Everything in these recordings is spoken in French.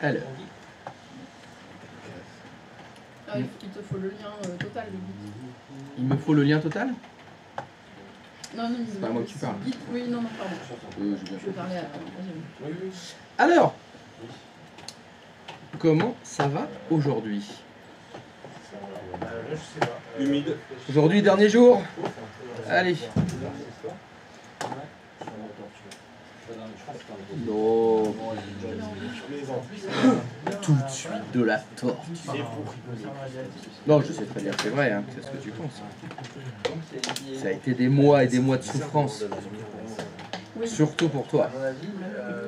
Alors. Ah, il te faut le lien total du guide. Il me faut le lien total? Non, non, c'est pas à moi que tu parles. Guide. Oui, non, non, pardon. Je vais parler à Alors, comment ça va aujourd'hui? Humide. Aujourd'hui, dernier jour. Allez. Non. Tout de suite de la tortue. Non, je sais très bien que c'est vrai, hein. C'est ce que tu penses. Ça a été des mois et des mois de souffrance. Surtout pour toi.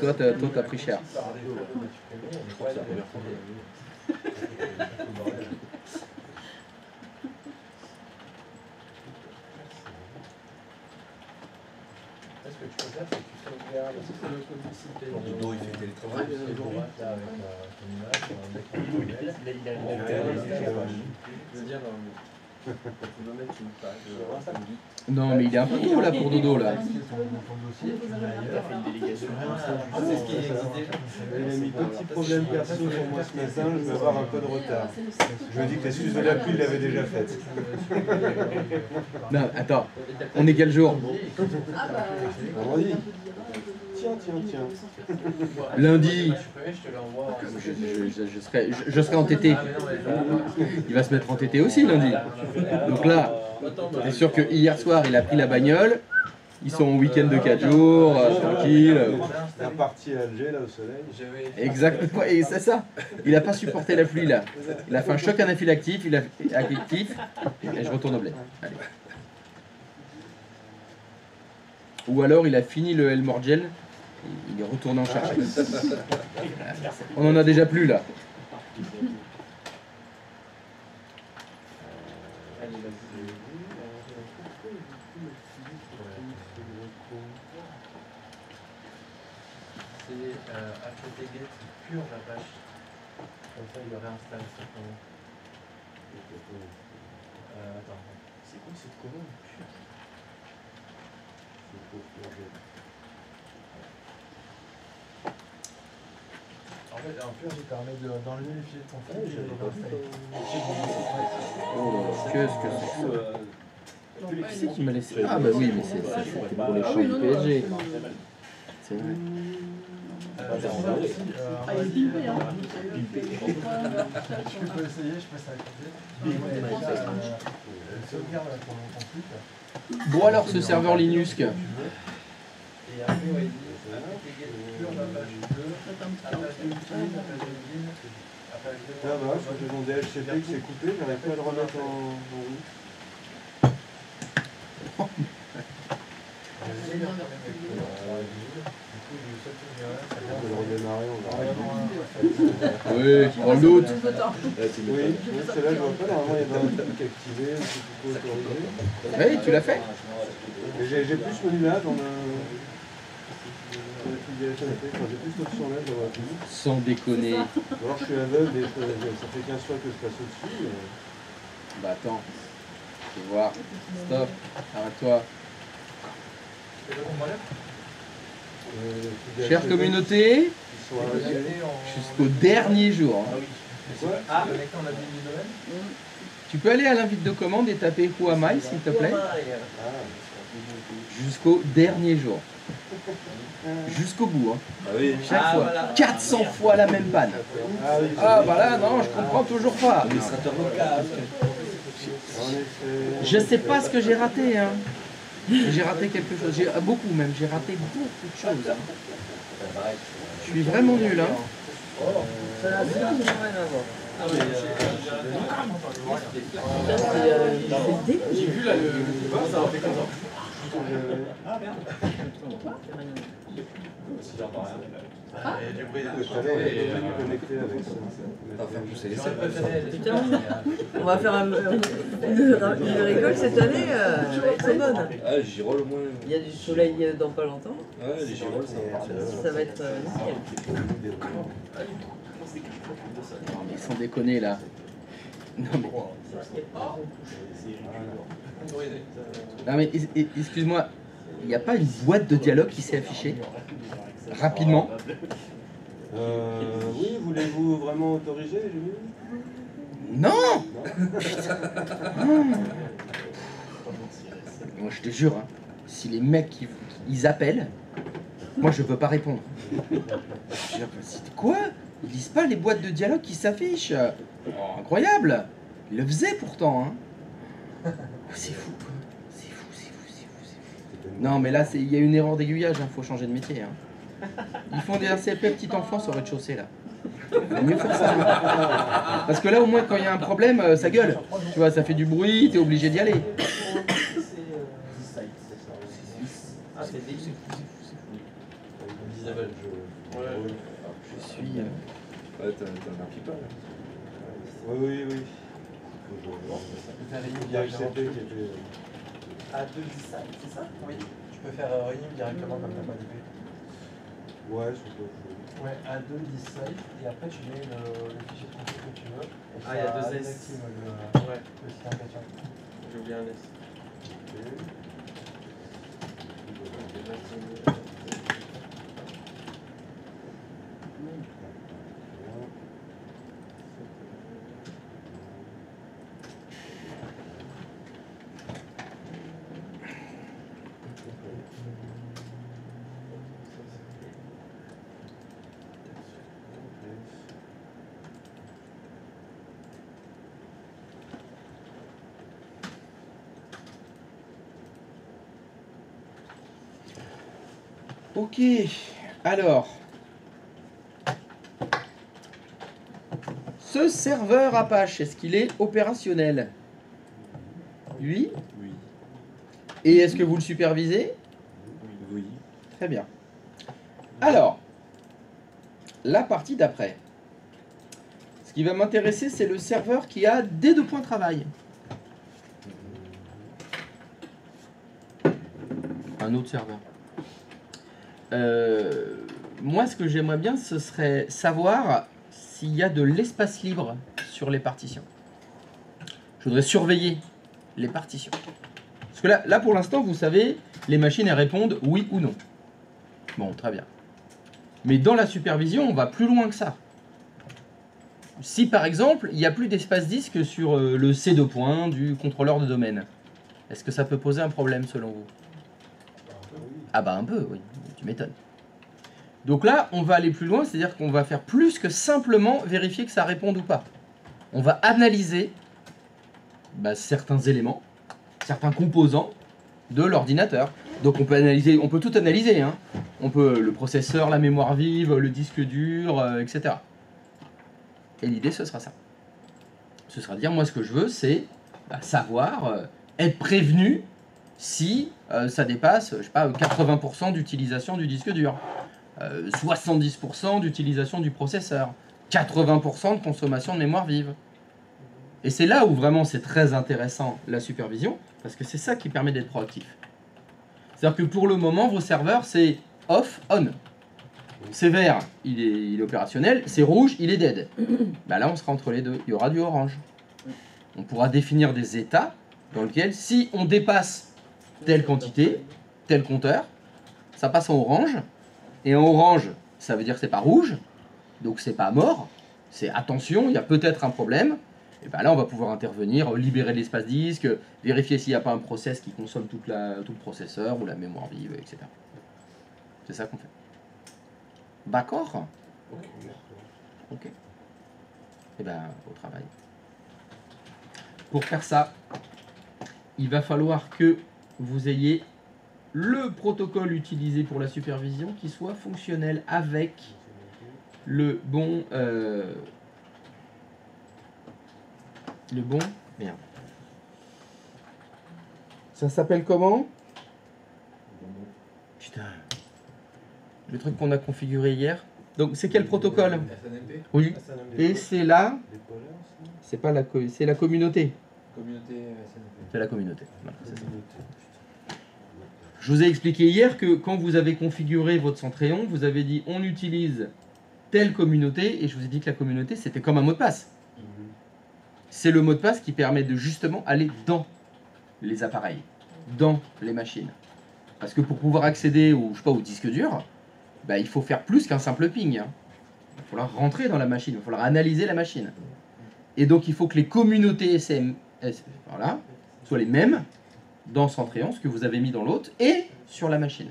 Toi, t'as pris cher. Dodo, il fait télétravail. Non, mais il est un peu tôt là pour Dodo là. Il a mis deux petits problèmes perso sur moi ce matin, je vais avoir un peu de retard. Je me dis que l'excuse de la pluie, il l'avait déjà faite. Non, attends, on est quel jour? Vendredi. Tiens. Lundi. Je serai entêté. Il va se mettre entêté aussi lundi. Donc là, c'est sûr que hier soir, il a pris la bagnole. Ils sont en week-end de 4 jours, tranquille. Il est reparti à Alger, là, au soleil. Exactement, et c'est ça. Il n'a pas supporté la pluie, là. Il a fait un choc anaphylactique, et je retourne au bled. Allez. Ou alors, il a fini le Elmorgel, il est retourné en chercher. On n'en a déjà plus, là. HTTP pure la page. Comme ça, il le réinstalle simplement. Attends. C'est quoi cette commande pure? En fait, un pur, il permet d'enlever les fichiers de ton file et de les réinstaller. Oh là là, qu'est-ce que c'est que ça? Qui c'est qui m'a laissé? Ah bah oui, mais c'est pour les champs du PSG. C'est vrai. Je peux essayer, je passe à côté. Sauvegarde pour mon compte. Bon alors, ce serveur Linux. Et après, ouais, il dit pure la page 2, la page 2, la page 2. Ça va, je crois que mon DHCP qui s'est coupé, j'arrive pas à le remettre en route. Oui, en l'autre. Oui, celle-là, je vois pas, normalement, il y avait un truc activé, un petit peu autorisé. Oui, tu l'as fait? J'ai plus celui-là dans le... J'ai plus cette option-là, je la vois plus. Sans déconner. Alors je suis aveugle et ça fait 15 fois que je passe au-dessus. Bah attends, je vais voir. Stop, arrête-toi. Chère communauté, jusqu'au dernier jour. Tu peux aller à l'invite de commande et taper Who am I, s'il te plaît? Jusqu'au dernier jour. Jusqu'au bout. Hein. Chaque fois. Voilà. 400 fois la même panne. Ah bah là, non, je comprends toujours pas. Je sais pas ce que j'ai raté. Hein. J'ai raté quelque chose. Beaucoup même. J'ai raté beaucoup de choses. Hein. Je suis vraiment nul. Hein. J'ai vu là le ça a fait comme ça. Ah merde. Si j'entends rien. Et du bruit connecté avec ça. Enfin, pousser les Putain, on va faire une récolte cette année, c'est bonne. Ah, les girolles au moins. Il y a du soleil dans pas longtemps. Ouais, les girolles, ça va être nickel. Non mais sans déconner là. Non mais... Non mais excuse-moi, il n'y a pas une boîte de dialogue qui s'est affichée rapidement? Oui, voulez-vous vraiment autoriser, Julie? Non. Putain. Moi je te jure, hein, si les mecs ils appellent, moi je peux pas répondre. Je veux dire, quoi? Ils disent pas les boîtes de dialogue qui s'affichent. Oh, incroyable. Ils le faisaient pourtant. Hein. C'est fou. C'est fou, c'est fou, c'est fou, c'est fou. Non mais là il y a une erreur d'aiguillage, hein, faut changer de métier. Hein. Ils font des RCP petite enfance au rez-de-chaussée là. Il vaut mieux faire ça. Hein. Parce que là au moins quand il y a un problème, ça gueule. Tu vois, ça fait du bruit, t'es obligé d'y aller. Ah, c'est fou. Isabelle, Je suis... Ouais, t'as un pipa là. Oui. Il y a directement. accepté qui était... A2 site, c'est ça? Oui. Tu peux faire rename directement comme t'as pas d'épée. Ouais, je peux. Ouais, A2 site, et après tu mets le fichier de config que tu veux. Et Ah, il y a ça deux S. désactive Ouais, le système catch-up. j'ai oublié un S. Ok, alors... Ce serveur Apache, est-ce qu'il est opérationnel? Oui. Oui. Et est-ce que vous le supervisez? Oui. Très bien. Alors, la partie d'après. Ce qui va m'intéresser, c'est le serveur qui a des deux points de travail. Un autre serveur. Moi, ce que j'aimerais bien, ce serait savoir s'il y a de l'espace libre sur les partitions. Je voudrais surveiller les partitions. Parce que là pour l'instant, vous savez, les machines, elles répondent oui ou non. Bon, très bien. Mais dans la supervision, on va plus loin que ça. Si, par exemple, il n'y a plus d'espace disque sur le C2 point du contrôleur de domaine, est-ce que ça peut poser un problème, selon vous? Ah bah un peu, oui. Tu m'étonnes. Donc là, on va aller plus loin, c'est-à-dire qu'on va faire plus que simplement vérifier que ça réponde ou pas. On va analyser certains éléments, certains composants de l'ordinateur. Donc on peut analyser, on peut tout analyser, hein. On peut le processeur, la mémoire vive, le disque dur, etc. Et l'idée, ce sera ça. Ce sera dire, moi ce que je veux, c'est savoir, être prévenu si ça dépasse, je sais pas, 80% d'utilisation du disque dur, 70% d'utilisation du processeur, 80% de consommation de mémoire vive. Et c'est là où vraiment c'est très intéressant la supervision, parce que c'est ça qui permet d'être proactif. C'est-à-dire que pour le moment, vos serveurs, c'est off, on. C'est vert, il est opérationnel, c'est rouge, il est dead. Là, on sera entre les deux, il y aura du orange. On pourra définir des états dans lesquels, si on dépasse telle quantité, tel compteur, ça passe en orange. Et en orange, ça veut dire que c'est pas rouge, donc c'est pas mort, c'est attention, il y a peut-être un problème. Et là, on va pouvoir intervenir, libérer l'espace disque, vérifier s'il n'y a pas un process qui consomme tout le processeur ou la mémoire vive, etc. C'est ça qu'on fait. D'accord? Ok. Et au travail. Pour faire ça, il va falloir que vous ayez le protocole utilisé pour la supervision qui soit fonctionnel avec le bon... Merde. Ça s'appelle comment? Putain. Le truc qu'on a configuré hier. Donc c'est quel protocole? SNMP. Oui. Et c'est là. C'est pas c'est la communauté. Communauté SNMP. C'est la communauté. Voilà, c'est ça. Je vous ai expliqué hier que quand vous avez configuré votre Centréon, vous avez dit on utilise telle communauté et je vous ai dit que la communauté c'était comme un mot de passe. C'est le mot de passe qui permet de justement aller dans les appareils, dans les machines. Parce que pour pouvoir accéder au, je sais pas, au disque dur, bah, il faut faire plus qu'un simple ping. Hein. Il va falloir rentrer dans la machine, il va falloir analyser la machine. Et donc il faut que les communautés SMS voilà, soient les mêmes dans Centrion, ce que vous avez mis dans l'autre, et sur la machine.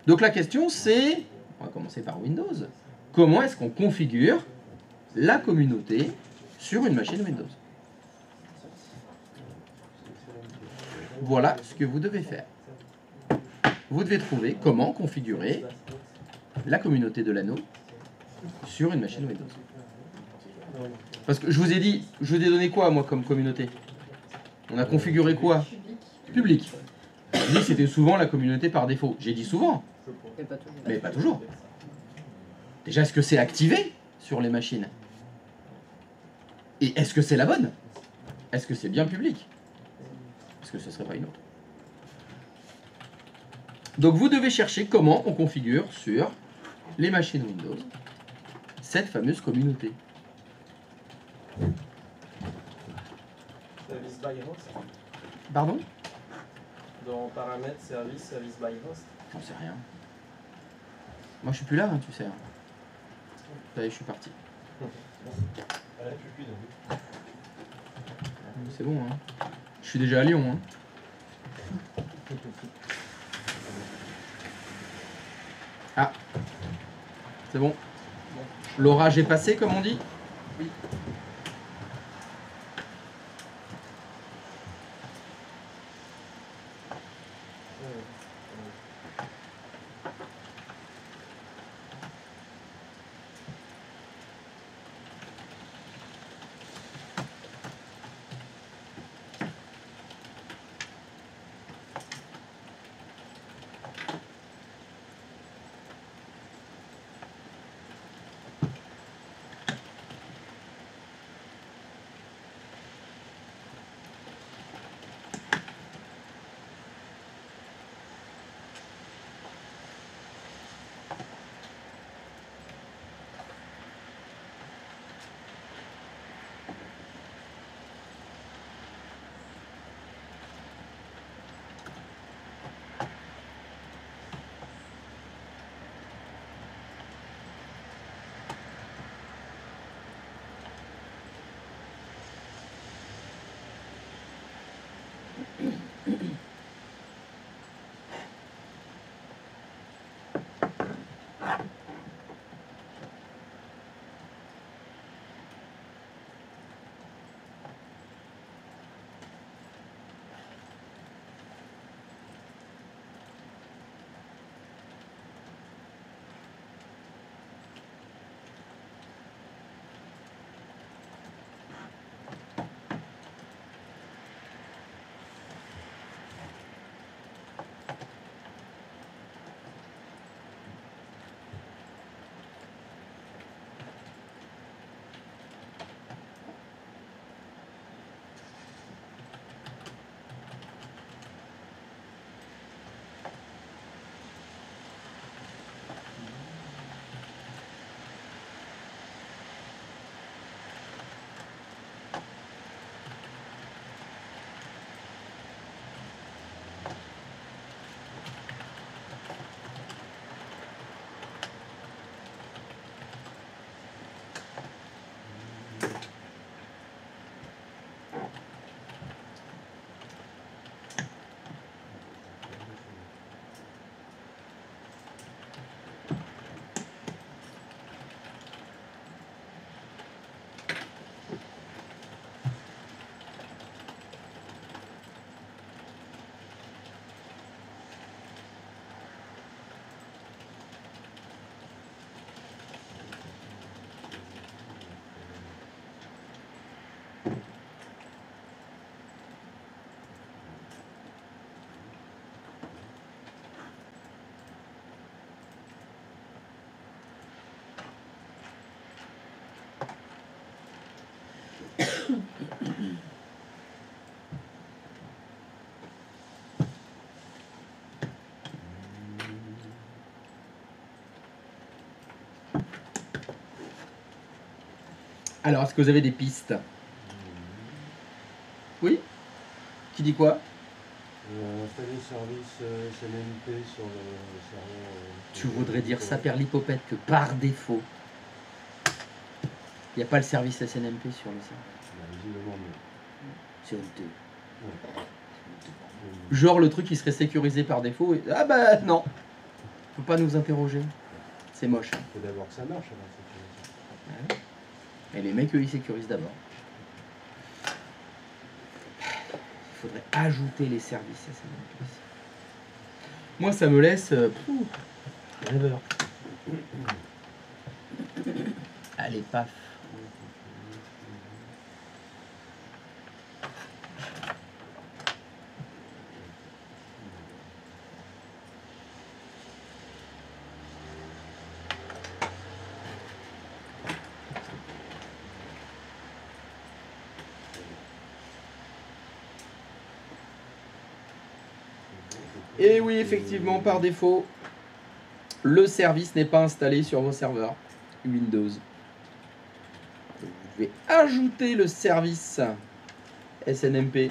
Donc la question c'est, on va commencer par Windows, comment est-ce qu'on configure la communauté sur une machine Windows? Voilà ce que vous devez faire. Vous devez trouver comment configurer la communauté de l'anneau sur une machine Windows. Parce que je vous ai dit, je vous ai donné quoi moi comme communauté? On a configuré quoi? Public. J'ai dit c'était souvent la communauté par défaut. J'ai dit souvent, mais pas toujours. Déjà, est-ce que c'est activé sur les machines? Et est-ce que c'est la bonne? Est-ce que c'est bien public? Est-ce que ce serait pas une autre? Donc vous devez chercher comment on configure sur les machines Windows cette fameuse communauté. Service by host. Pardon? Dans paramètres, service by host. J'en sais rien. Moi je suis plus là, hein, tu sais. Ça y est, je suis parti. C'est bon, hein. Je suis déjà à Lyon, hein. Ah, c'est bon. L'orage est passé, comme on dit? Oui. Alors, est-ce que vous avez des pistes? Oui? Qui dit quoi? Installer service SNMP sur le serveur. Tu voudrais dire ça, Perlipopette, que par défaut, il n'y a pas le service SNMP sur le serveur. Visiblement, non. C'est honteux. Ouais. Genre le truc qui serait sécurisé par défaut. Et... Ah bah non. Faut pas nous interroger. C'est moche. Il faut d'abord que ça marche avant de sécuriser. Ouais. Et les mecs, eux, ils sécurisent d'abord. Il faudrait ajouter les services SNMP. Moi, ça me laisse... rêveur. Allez, paf. Et oui, effectivement, par défaut, le service n'est pas installé sur vos serveurs Windows. Vous devez ajouter le service SNMP.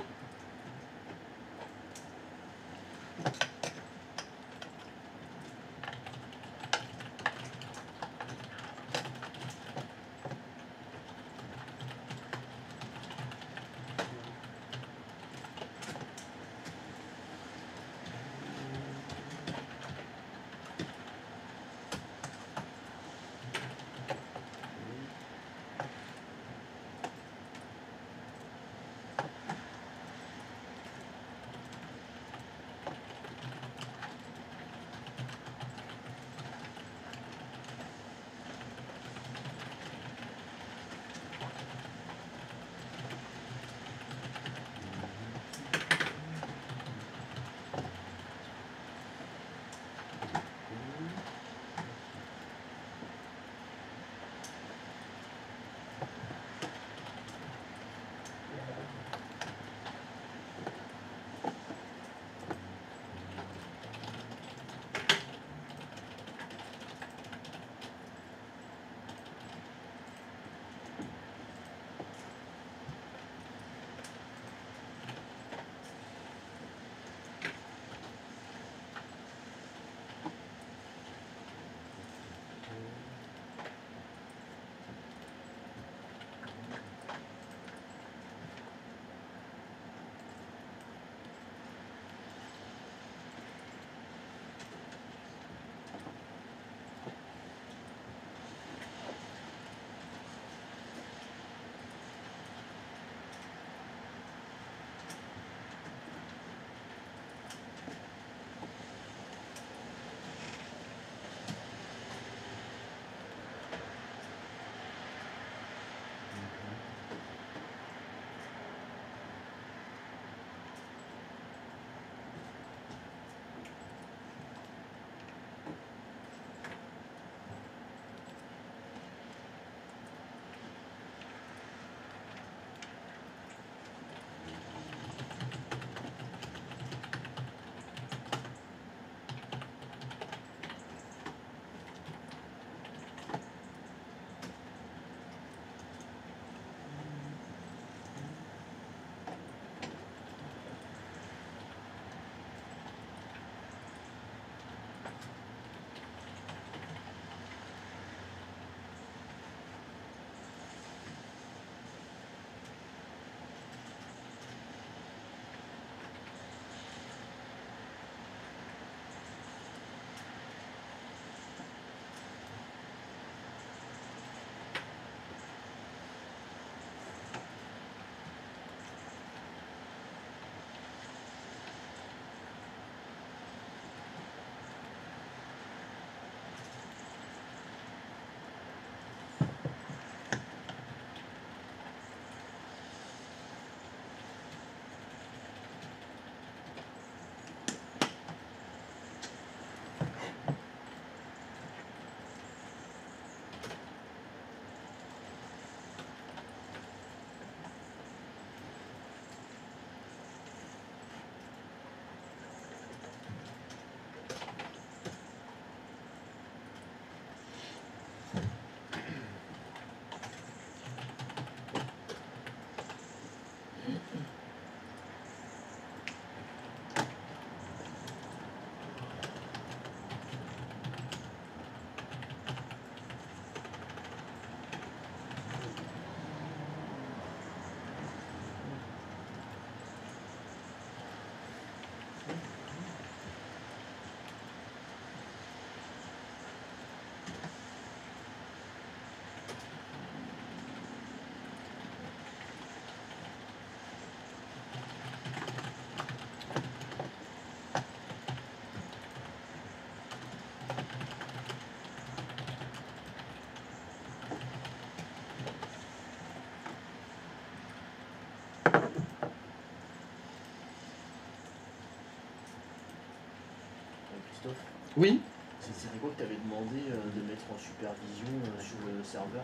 Christophe, Oui, c'est quoi que tu avais demandé de mettre en supervision sur le serveur?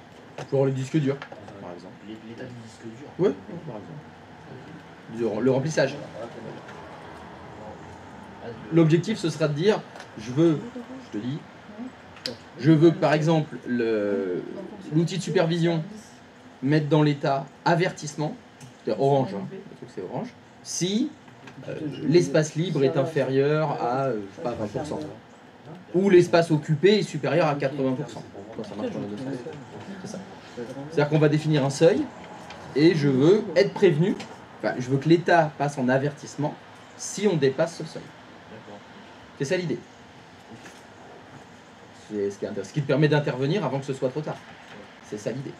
pour les disques durs, par exemple. L'état du disque dur? Oui, par exemple. Le remplissage. L'objectif, ce sera de dire, je te dis, je veux que par exemple l'outil de supervision mette dans l'état avertissement, c'est orange, hein, le truc c'est orange, si l'espace libre est inférieur à je sais pas, 20%, ou l'espace occupé est supérieur à 80%. Quand ça marche dans les deux sens. C'est ça. C'est-à-dire qu'on va définir un seuil et je veux être prévenu, enfin, je veux que l'état passe en avertissement si on dépasse ce seuil. C'est ça l'idée. C'est ce qui te permet d'intervenir avant que ce soit trop tard. C'est ça l'idée.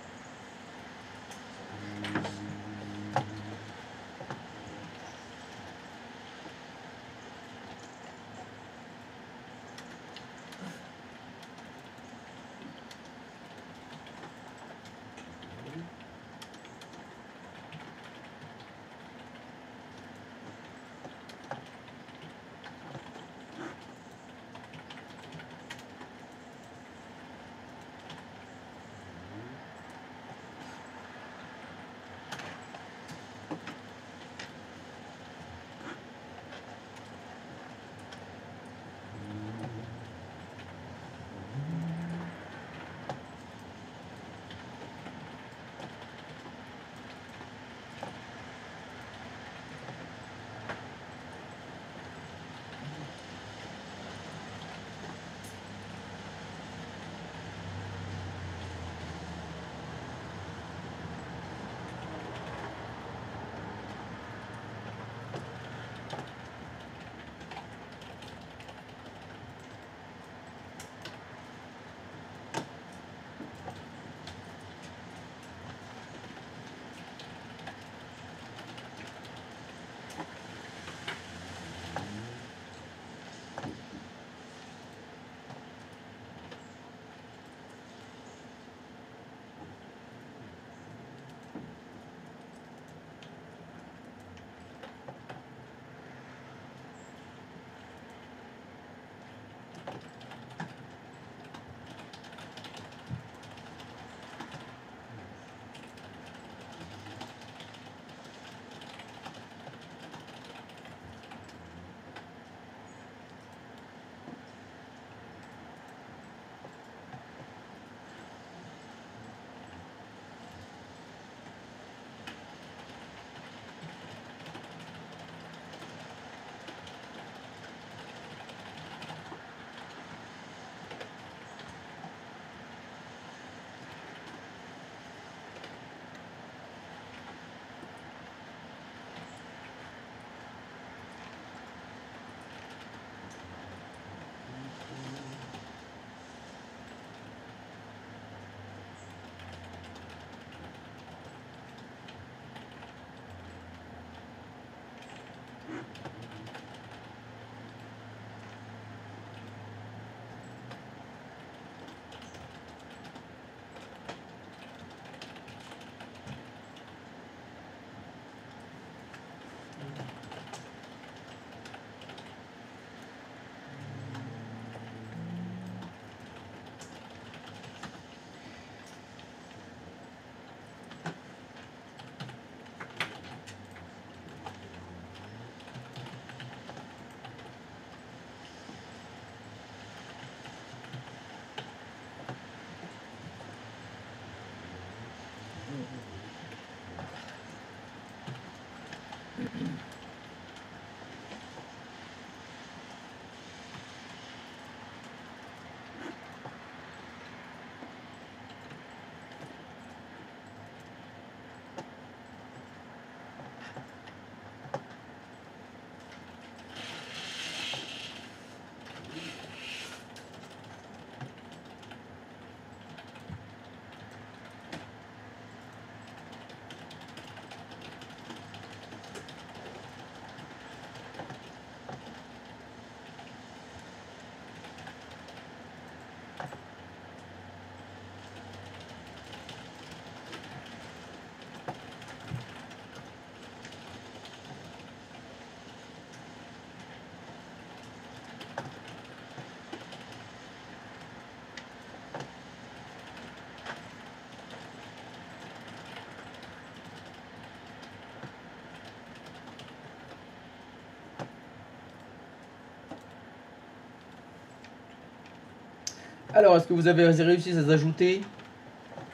Alors, est-ce que vous avez réussi à ajouter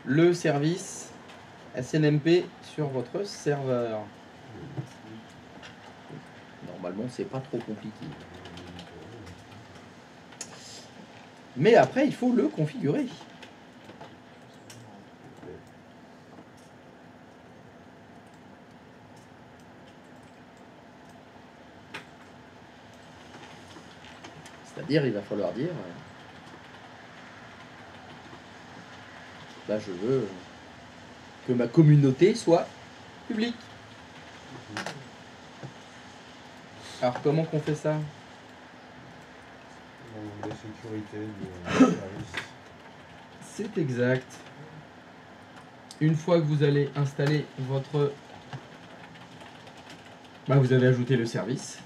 le service SNMP sur votre serveur? Normalement, c'est pas trop compliqué. Mais après, il faut le configurer. C'est-à-dire, il va falloir dire, là, je veux que ma communauté soit publique. Alors, comment qu'on fait ça? La sécurité du service. C'est exact. Une fois que vous allez installer votre... vous avez ajouté le service.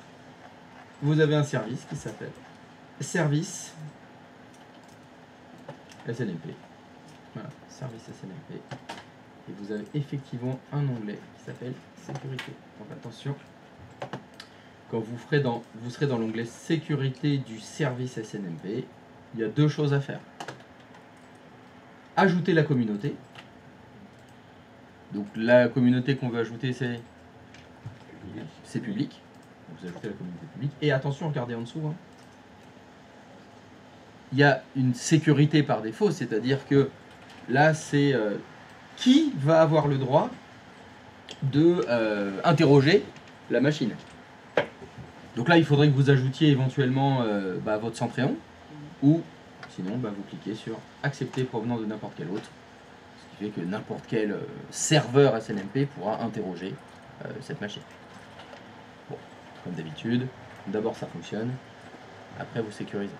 Vous avez un service qui s'appelle Service SNMP. Voilà, Service SNMP. Et vous avez effectivement un onglet qui s'appelle Sécurité. Donc attention, quand vous serez dans l'onglet Sécurité du service SNMP, il y a deux choses à faire. Ajouter la communauté. Donc la communauté qu'on veut ajouter, c'est public. Donc vous ajoutez la communauté publique. Et attention, regardez en dessous. Il y a une sécurité par défaut, c'est-à-dire que là, c'est qui va avoir le droit de interroger la machine. Donc là, il faudrait que vous ajoutiez éventuellement votre Centréon, ou sinon, vous cliquez sur accepter provenant de n'importe quel autre, ce qui fait que n'importe quel serveur SNMP pourra interroger cette machine. Bon, comme d'habitude, d'abord ça fonctionne, après vous sécurisez.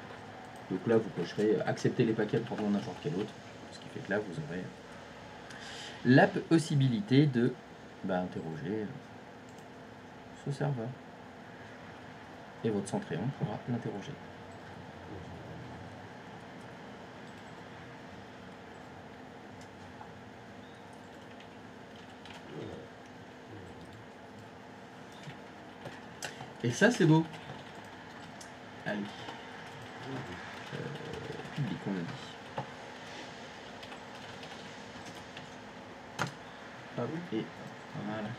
Donc là, vous cocherez accepter les paquets provenant de n'importe quel autre, ce qui fait que là, vous aurez la possibilité de interroger ce serveur. Et votre Centréon pourra l'interroger. Et ça, c'est beau. Allez. Public, on a dit. Hop, et voilà.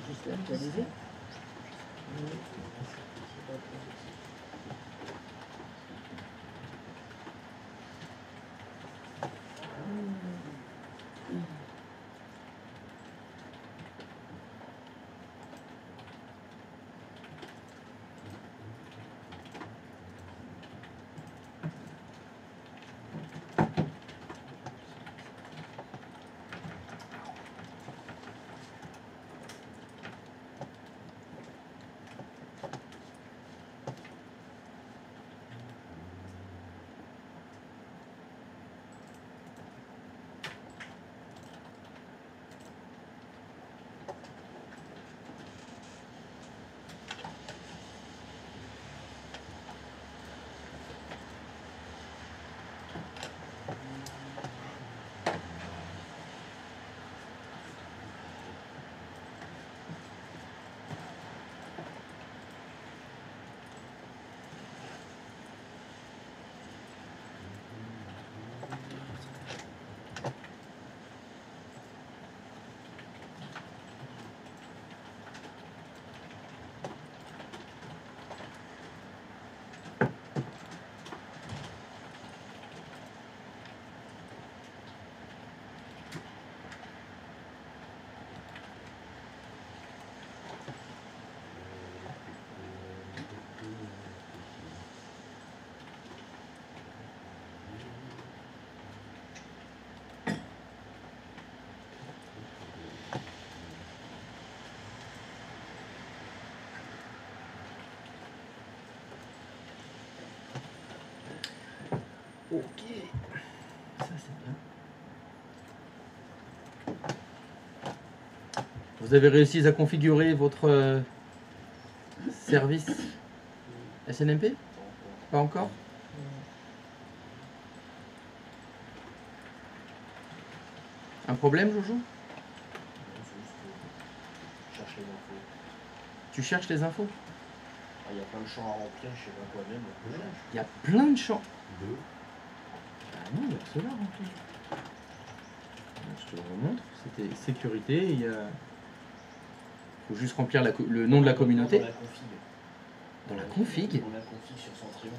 Juste actualiser. Ok. Ça c'est bien. Vous avez réussi à configurer votre service SNMP? Pas encore? Un problème, Joujou? Cherche les infos. Tu cherches les infos? Il y a plein de champs à remplir, je sais pas quoi même. Il y a plein de champs. Ah non, il y a que cela rempli. Je te le remontre. C'était sécurité. Il faut juste remplir le nom de la communauté. Dans la config. Dans la config? Dans la config sur Centrion.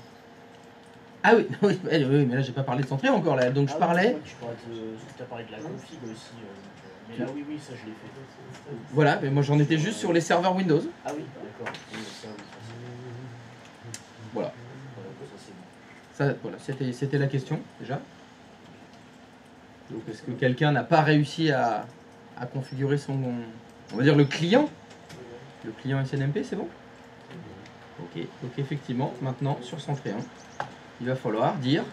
Ah oui, oui, mais là j'ai pas parlé de Centrion encore là. Donc je parlais. Tu as parlé de la config aussi. Mais là oui, ça je l'ai fait. Voilà, mais moi j'en étais juste sur les serveurs Windows. Ah oui, d'accord. Oui, ça, oui, voilà. Ça c'est bon. Ça, voilà, c'était la question déjà. Donc est-ce que quelqu'un n'a pas réussi à configurer son, on va dire le client SNMP, c'est bon? Ok, donc effectivement, maintenant sur Centrion, il va falloir dire,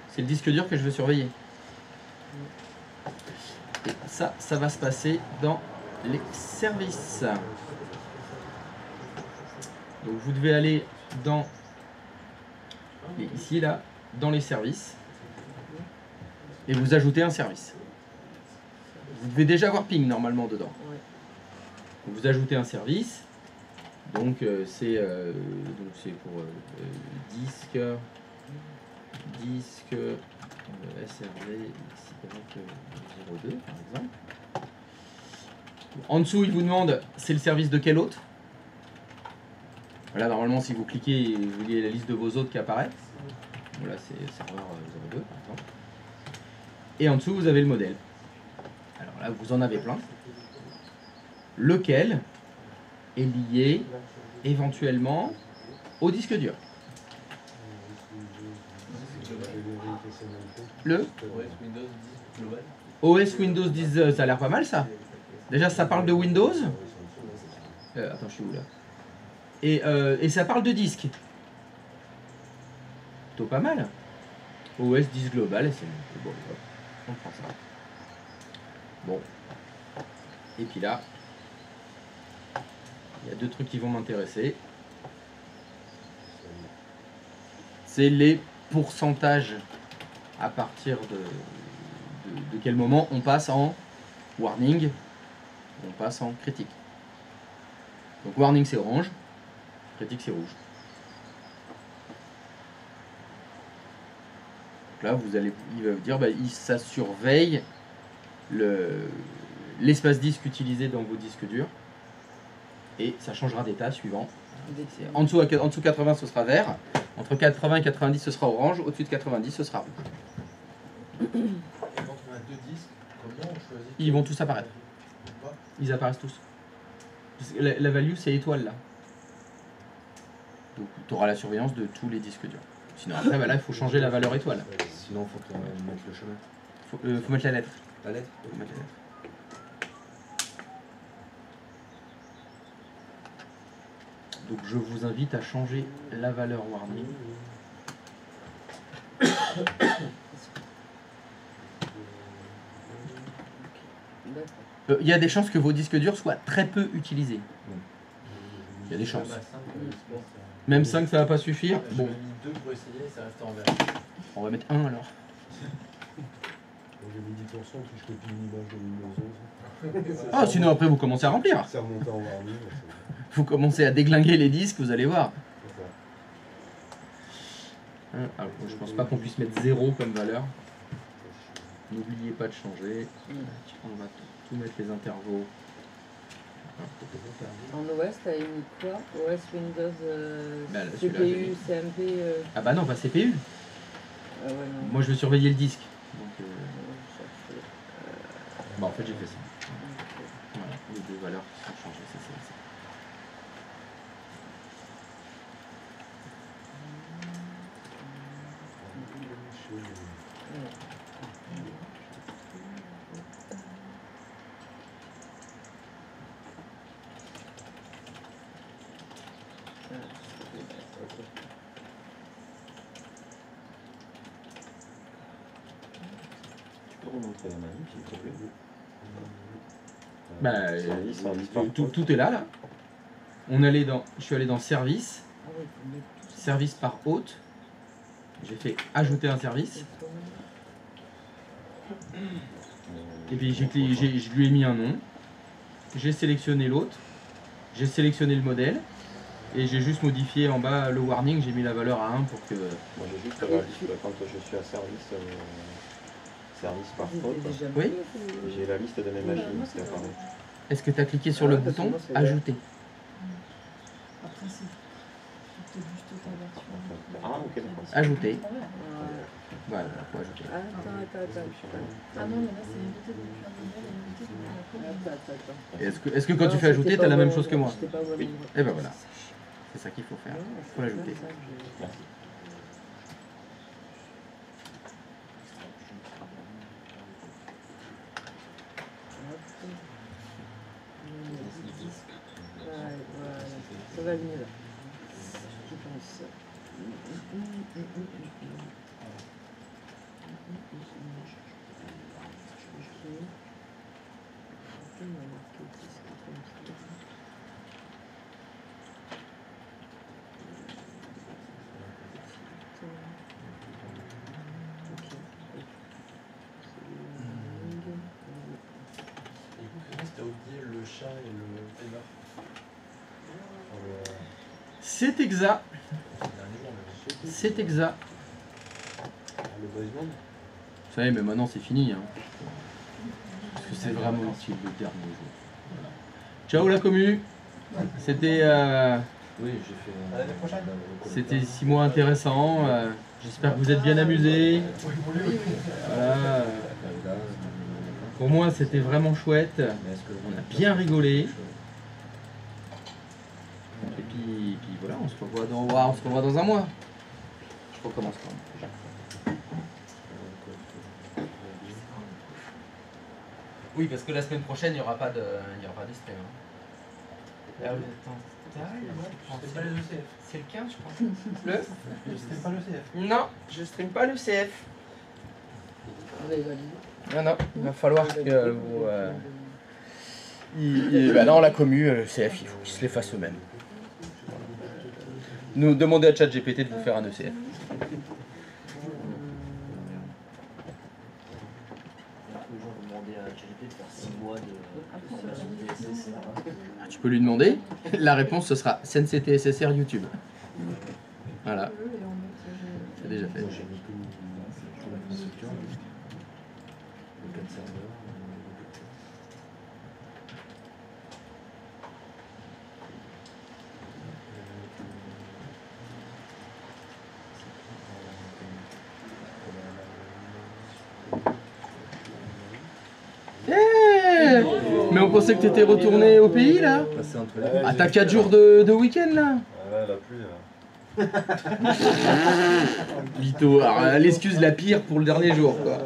c'est le disque dur que je veux surveiller. Et ça va se passer dans les services. Donc vous devez aller dans, ici là, dans les services, et vous ajoutez un service. Vous devez déjà avoir ping normalement dedans. Donc, vous ajoutez un service, donc c'est pour disque SRV X02 par exemple. En dessous, il vous demande c'est le service de quel hôte. Voilà, normalement, si vous cliquez, vous voyez la liste de vos hôtes qui apparaît. Voilà, c'est serveur 02 par exemple. Et en dessous, vous avez le modèle. Alors là, vous en avez plein. Lequel est lié éventuellement au disque dur. Le OS Windows 10, ça a l'air pas mal ça. Déjà, ça parle de Windows. Attends, je suis où là? Et ça parle de disque. Plutôt pas mal. OS 10 global, c'est bon. On prend ça. Bon. Et puis là, il y a deux trucs qui vont m'intéresser. C'est les pourcentages à partir de quel moment on passe en warning, on passe en critique. Donc warning c'est orange, critique c'est rouge. Là, il va vous dire, ça surveille l'espace disque utilisé dans vos disques durs et ça changera d'état suivant. En dessous 80, ce sera vert. Entre 80 et 90, ce sera orange. Au-dessus de 90, ce sera rouge. Et quand on a deux disques, comment on choisit? Ils vont tous apparaître. Ils apparaissent tous. La value, c'est étoile là. Donc tu auras la surveillance de tous les disques durs. Sinon après, là, il faut changer la valeur étoile. Sinon, il faut qu'on mette le chemin. Faut mettre la lettre. La lettre? Faut mettre la lettre. Donc je vous invite à changer la valeur warning. Il y a des chances que vos disques durs soient très peu utilisés. Il y a des chances. Même 5 ça va pas suffire. Bon. J'ai mis 2 pour essayer, ça reste en vert. On va mettre 1 alors. J'ai mis 10% puis je copie une image de Windows 11. Ah sinon après vous commencez à remplir. C'est remonté en warning. Vous commencez à déglinguer les disques, vous allez voir. Alors, je pense pas qu'on puisse mettre 0 comme valeur. N'oubliez pas de changer. On va tout mettre les intervaux. En OS, t'as mis quoi? OS, Windows, Là, CPU, CMP. Ah bah non, pas CPU. Ouais, non. Moi je veux surveiller le disque. Donc, Bah en fait j'ai fait ça. Voilà, les deux valeurs qui sont changées, c'est ça. peux remontrer la manip, s'il te plaît. Tout est là, là. Je suis allé dans service. Service par hôte. J'ai fait ajouter un service. Et puis je lui ai mis un nom. J'ai sélectionné l'hôte. J'ai sélectionné le modèle. Et j'ai juste modifié en bas le warning. J'ai mis la valeur à 1 pour que... Moi j'ai juste la liste quand je suis à service par faute. Oui. J'ai la liste de mes machines qui apparaît. Est-ce que tu as cliqué sur le bouton ajouter? Après, c'est peut-être juste ta version. Ah ok d'accord. Ajouter. Voilà, faut ajouter. Attends. Ah non, mais là, c'est éviter de faire des mails et éviter de faire Est-ce que quand tu fais ajouter, tu as la même chose que moi? Oui. Et ben voilà. C'est ça qu'il faut faire. Il faut l'ajouter. Merci. Ça va venir là. Je pense. T'as oublié le chat et le peinard. C'est exact. C'est exact. Le Boysman. Vous savez, mais maintenant c'est fini. Hein. Parce que c'est vraiment utile le dernier jour. Voilà. Ciao la commu. C'était Oui, j'ai fait. À l'année prochaine. c'était 6 mois intéressants. J'espère que vous êtes bien amusés. Voilà. Pour moi, c'était vraiment chouette. On a bien rigolé. Et puis voilà, on se revoit dans un mois. Je recommence quand même. Oui, parce que la semaine prochaine, il n'y aura pas de stream. Hein. Ah oui, attends. C'était pas le CF. C'est le 15, je crois. C'était pas le CF. Non, je stream pas le CF. Vous avez validé? Non, il va falloir que vous... non, la commu, le CF, il faut qu'ils se les fassent eux-mêmes. Nous demandez à ChatGPT de vous faire un ECF. Tu peux lui demander. La réponse, ce sera SenseTSSR YouTube. Voilà. C'est déjà fait. Mais on pensait que tu étais retourné au pays là. Ah, t'as 4 jours de week-end là. Ouais, la pluie. Vito, alors l'excuse la pire pour le dernier jour quoi.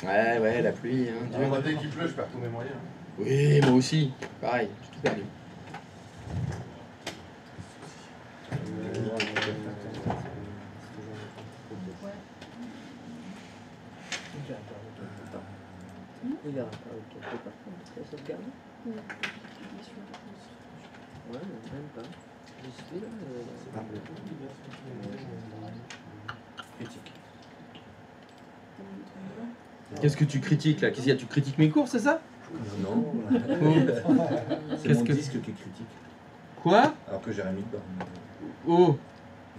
Ouais, la pluie. Hein, Moi, dès qu'il pleut, je perds tous mes moyens. oui, moi aussi. Pareil, j'ai tout perdu. Il verra pas, ok. Par contre, tu as sauvegardé? Ouais, même pas. Je suis là. Critique. Qu'est-ce que tu critiques là? Qu'est-ce qu'il y a? Tu critiques mes cours, c'est ça? Non. C'est Qu'est-ce mon que... disque qui critique. Quoi? Alors que j'ai rien mis dedans. Oh!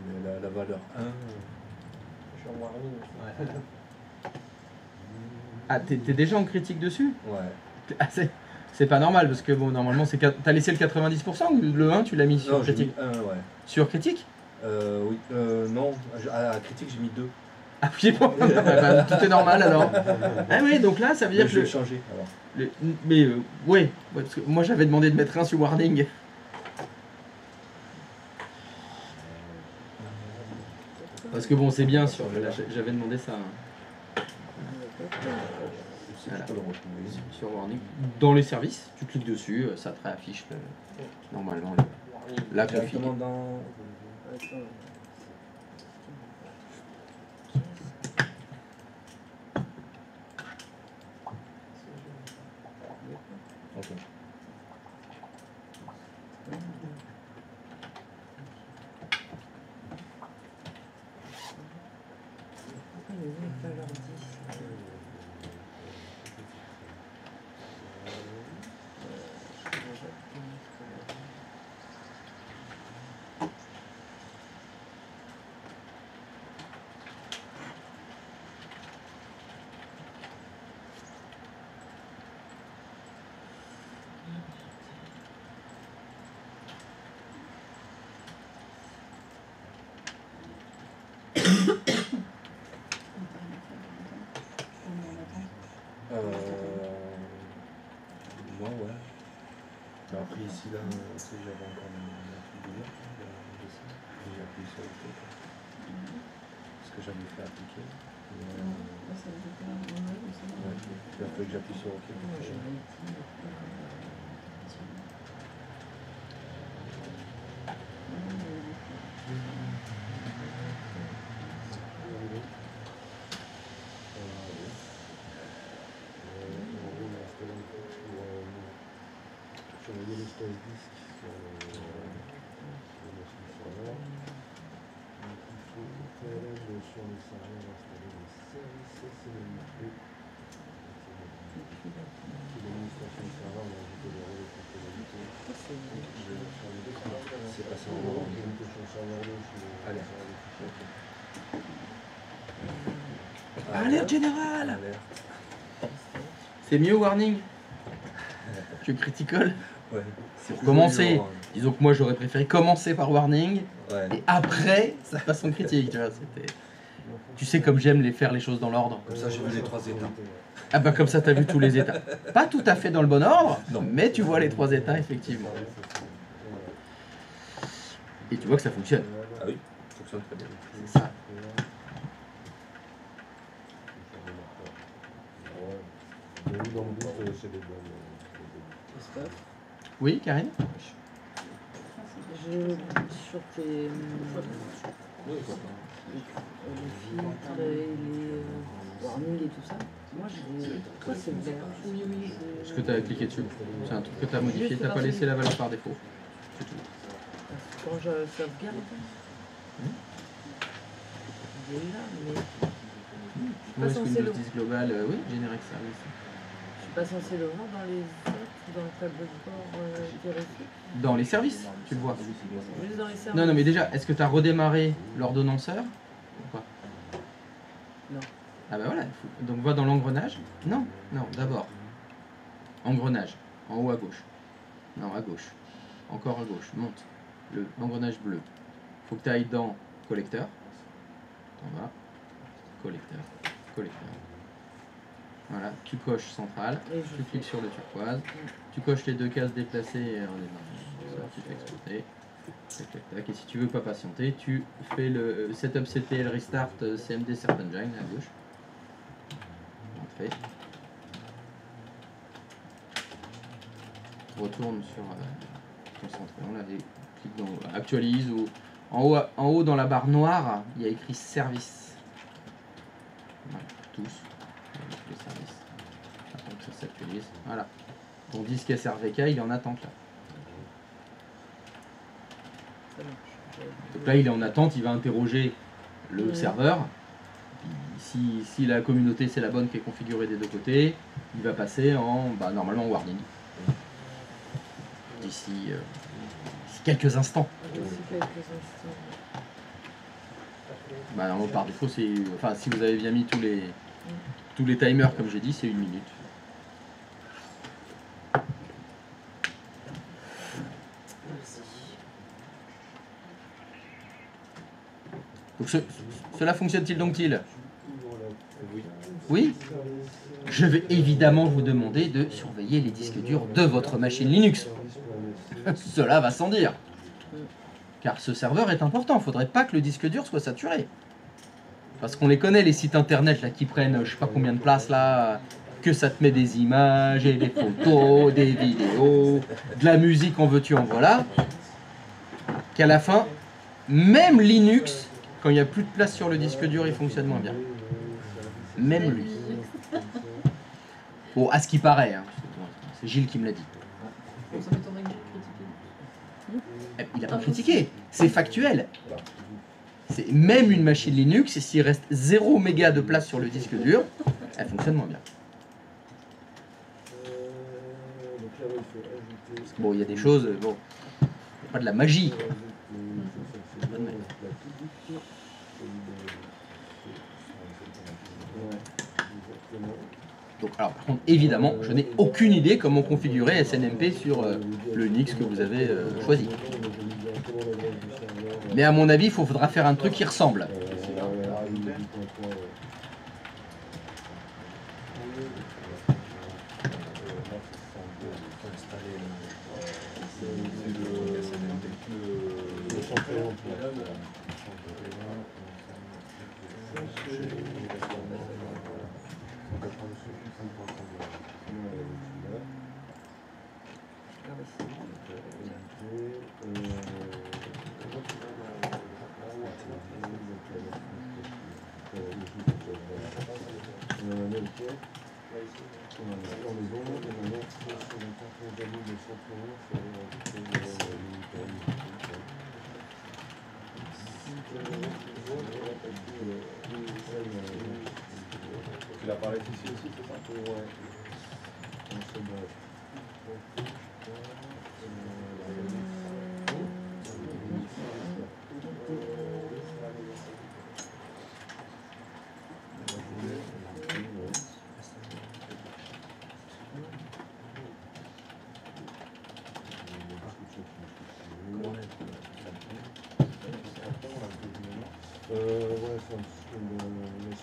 Mais la valeur 1. Je suis en warning. Ouais. Ah, t'es déjà en critique dessus? Ouais. Ah, c'est pas normal parce que bon, normalement, c'est t'as laissé le 90% ou le 1 tu l'as mis sur Non, j'ai critique? mis 1, ouais. Sur critique? Oui. Non, à critique, j'ai mis 2. Ah oui, bon, bah, tout est normal alors. Ah oui, donc là, ça veut dire Mais que... je vais changer alors. Mais ouais, parce que moi j'avais demandé de mettre 1 sur warning. Parce que bon, c'est bien sûr, j'avais demandé ça. Voilà. Sur warning. Dans les services, tu cliques dessus, ça te réaffiche normalement la config. Directement dans... Attends. Moi, ouais. Après ici, là, j'avais encore un truc de lire. J'ai appuyé sur OK. Ce que j'avais fait appliquer. Il a fallu que j'appuie sur OK. C'est passé en Alerte générale. Alerte. C'est mieux, warning? Tu es critical? Ouais. Pour commencer, disons que moi j'aurais préféré commencer par warning, Ouais. et après ça passe en critique, tu vois, c'était... Tu sais comme j'aime faire les choses dans l'ordre. Comme ça, j'ai vu les 3 états. Ah bah comme ça t'as vu tous les états. Pas tout à fait dans le bon ordre, Non. mais tu vois les 3 états effectivement. Et tu vois que ça fonctionne. Ah oui, ça fonctionne très bien. C'est ça. Christophe, Oui, Karine? sur tes les filtres et les warnings et tout ça, moi toi c'est vert. Oui, oui. Ce que tu as cliqué dessus. C'est un truc que tu as modifié, t'as pas laissé la valeur par défaut. C'est tout. Quand je sauvegarde, il est là, mais Où est-ce censé Windows le- 10 Global, oui, Generic Service. je suis pas censé le voir dans les autres, dans le tableau de bord des ressources. Dans les services, tu le vois. Juste dans les services. Non, non, mais déjà, est-ce que tu as redémarré l'ordonnanceur ou pas? Non. Ah bah voilà, donc va dans l'engrenage. Non, non, d'abord. Engrenage, en haut à gauche. Non, à gauche. Encore à gauche, monte. L'engrenage bleu. Faut que tu ailles dans collecteur. En bas. Collecteur. Collecteur. Voilà, tu coches central. Et Tu cliques sur le turquoise. Tu coches les 2 cases déplacées et redémarrer. Ça, tu fais exploiter. Tac, tac, tac. Et si tu veux pas patienter, tu fais le setup CTL restart CMD Cert Engine à gauche. Entrée. Retourne sur concentré là et clique dans actualise ou en haut dans la barre noire, il y a écrit service. Voilà, tous les services. Attends que ça s'actualise. Voilà. Ton disque SRVK, il est en attente là. ça marche. Donc là, il est en attente, il va interroger le serveur. Puis, si la communauté c'est la bonne qui est configurée des deux côtés, il va passer en normalement warning. D'ici quelques instants. D'ici quelques instants. Normalement par défaut c'est. Enfin si vous avez bien mis tous les timers comme j'ai dit, c'est 1 minute. Donc cela fonctionne-t-il donc-il? Oui. Je vais évidemment vous demander de surveiller les disques durs de votre machine Linux. Cela va sans dire. Car ce serveur est important, il ne faudrait pas que le disque dur soit saturé. Parce qu'on les connaît, les sites internet là, qui prennent je sais pas combien de place là, que ça te met des images et des photos, des vidéos, de la musique en veux-tu en voilà. Qu'à la fin, même Linux, quand il n'y a plus de place sur le disque dur, il fonctionne moins bien. Même lui. Bon, à ce qui paraît, hein. C'est Gilles qui me l'a dit. Bon, ça m'étonnerait que j'ai critiqué. Il n'a pas critiqué, c'est factuel. C'est même une machine Linux, et s'il reste 0 méga de place sur le disque dur, elle fonctionne moins bien. Parce que bon, il y a des choses, bon, il n'y a pas de la magie. Donc, alors, par contre, évidemment, je n'ai aucune idée comment configurer SNMP sur le Linux que vous avez choisi. Mais à mon avis, il faudra faire un truc qui ressemble. Tu l'appareil ici aussi, c'est ça? Ouais.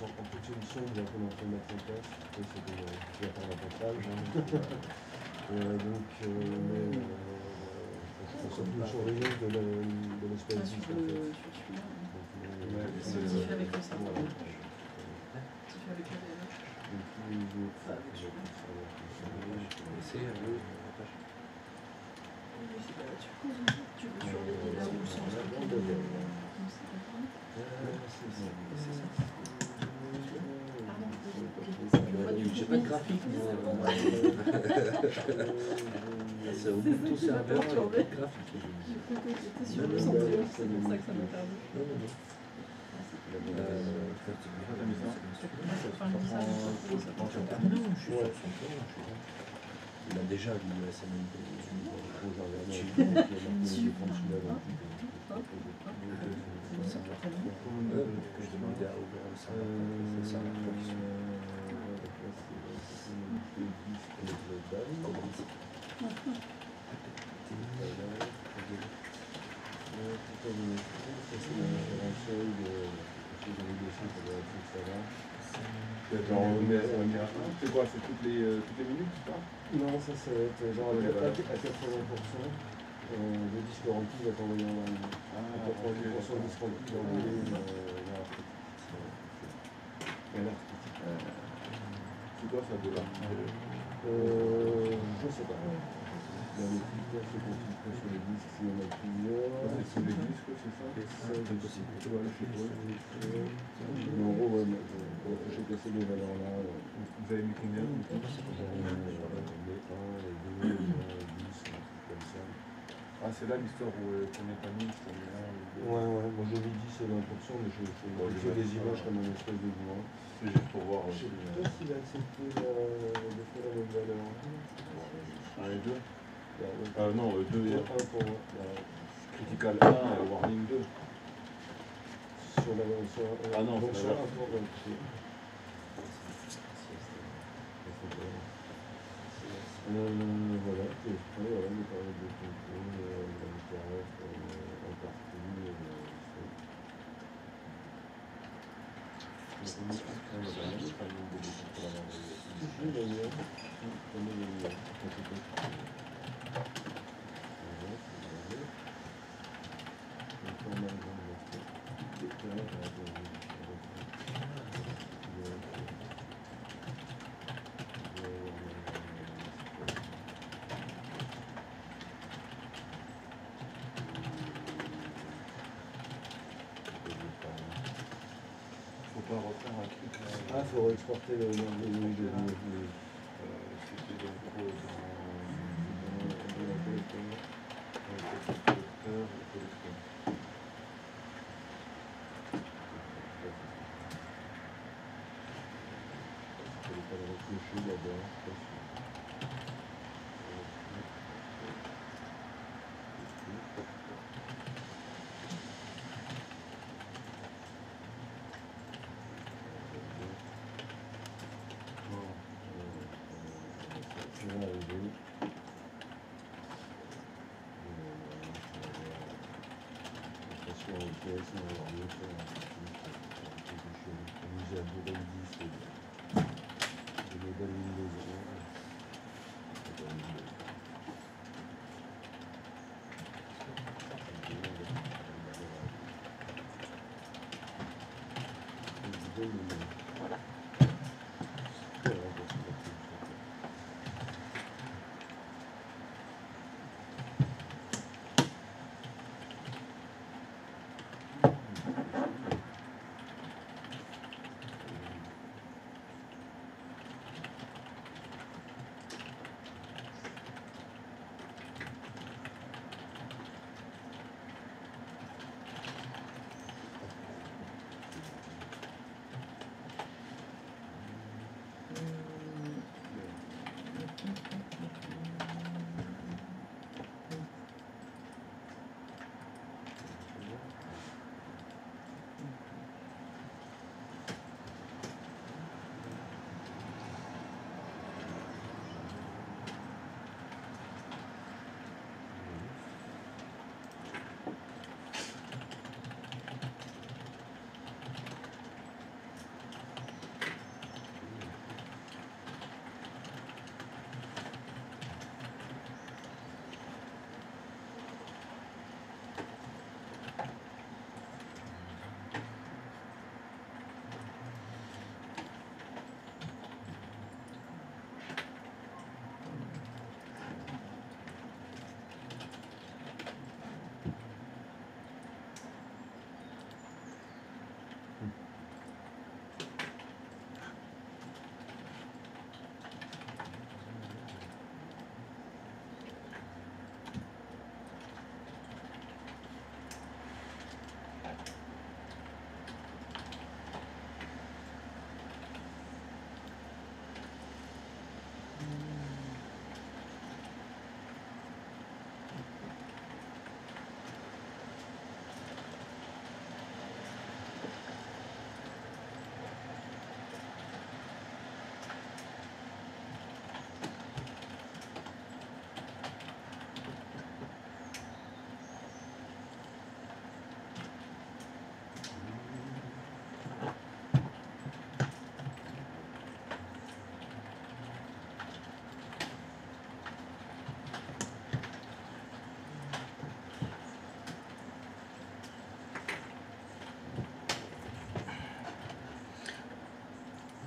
En toute solution, il va commencer à mettre en place. C'est qui va faire un passage. Donc, ça sort plus surveillance de l'espace vide. C'est différé avec le cerveau. Différé avec le tu veux surveiller là où le sens J'ai pas de graphique, moi. C'est au bout de ton serveur, il n'y a pas de graphique. J'étais sur le sentier, c'est pour ça que ça m'a perdu. Il a déjà vu sa je demandais à Aubert le c'est quoi? C'est toutes les minutes ou pas? Non, ça va être genre à 80%. Le disque rempli va t'envoyer en ligne. 80% du disque rempli va envoyer C'est quoi ça de là? Je sais pas. Dans les critères, c'est qu'on filtre sur les disques s'il y en a plusieurs. C'est sur les disques, c'est ça? C'est possible. Ouais, je sais pas. Mais en gros, ouais, j'ai placé les valeurs là. Vous avez mis combien? Les 1, les 2, les 10, comme ça. Ah, c'est là l'histoire où combien t'as mis? Ouais, moi je lui dis c'est 20%, mais je fais des images comme un espèce de bois. C'est juste pour voir. Je sais pas s'il a accepté de faire la même valeur. Ah, les deux? Non, 2 et 1. Pour Critical 1 et warning 2. sur la Ah non, donc c'est sur la un pour voilà, et après, voilà, les périodes de contrôle, en partie, Faut pas refaire un truc là. Ah, il faut exporter le C'était donc Voilà.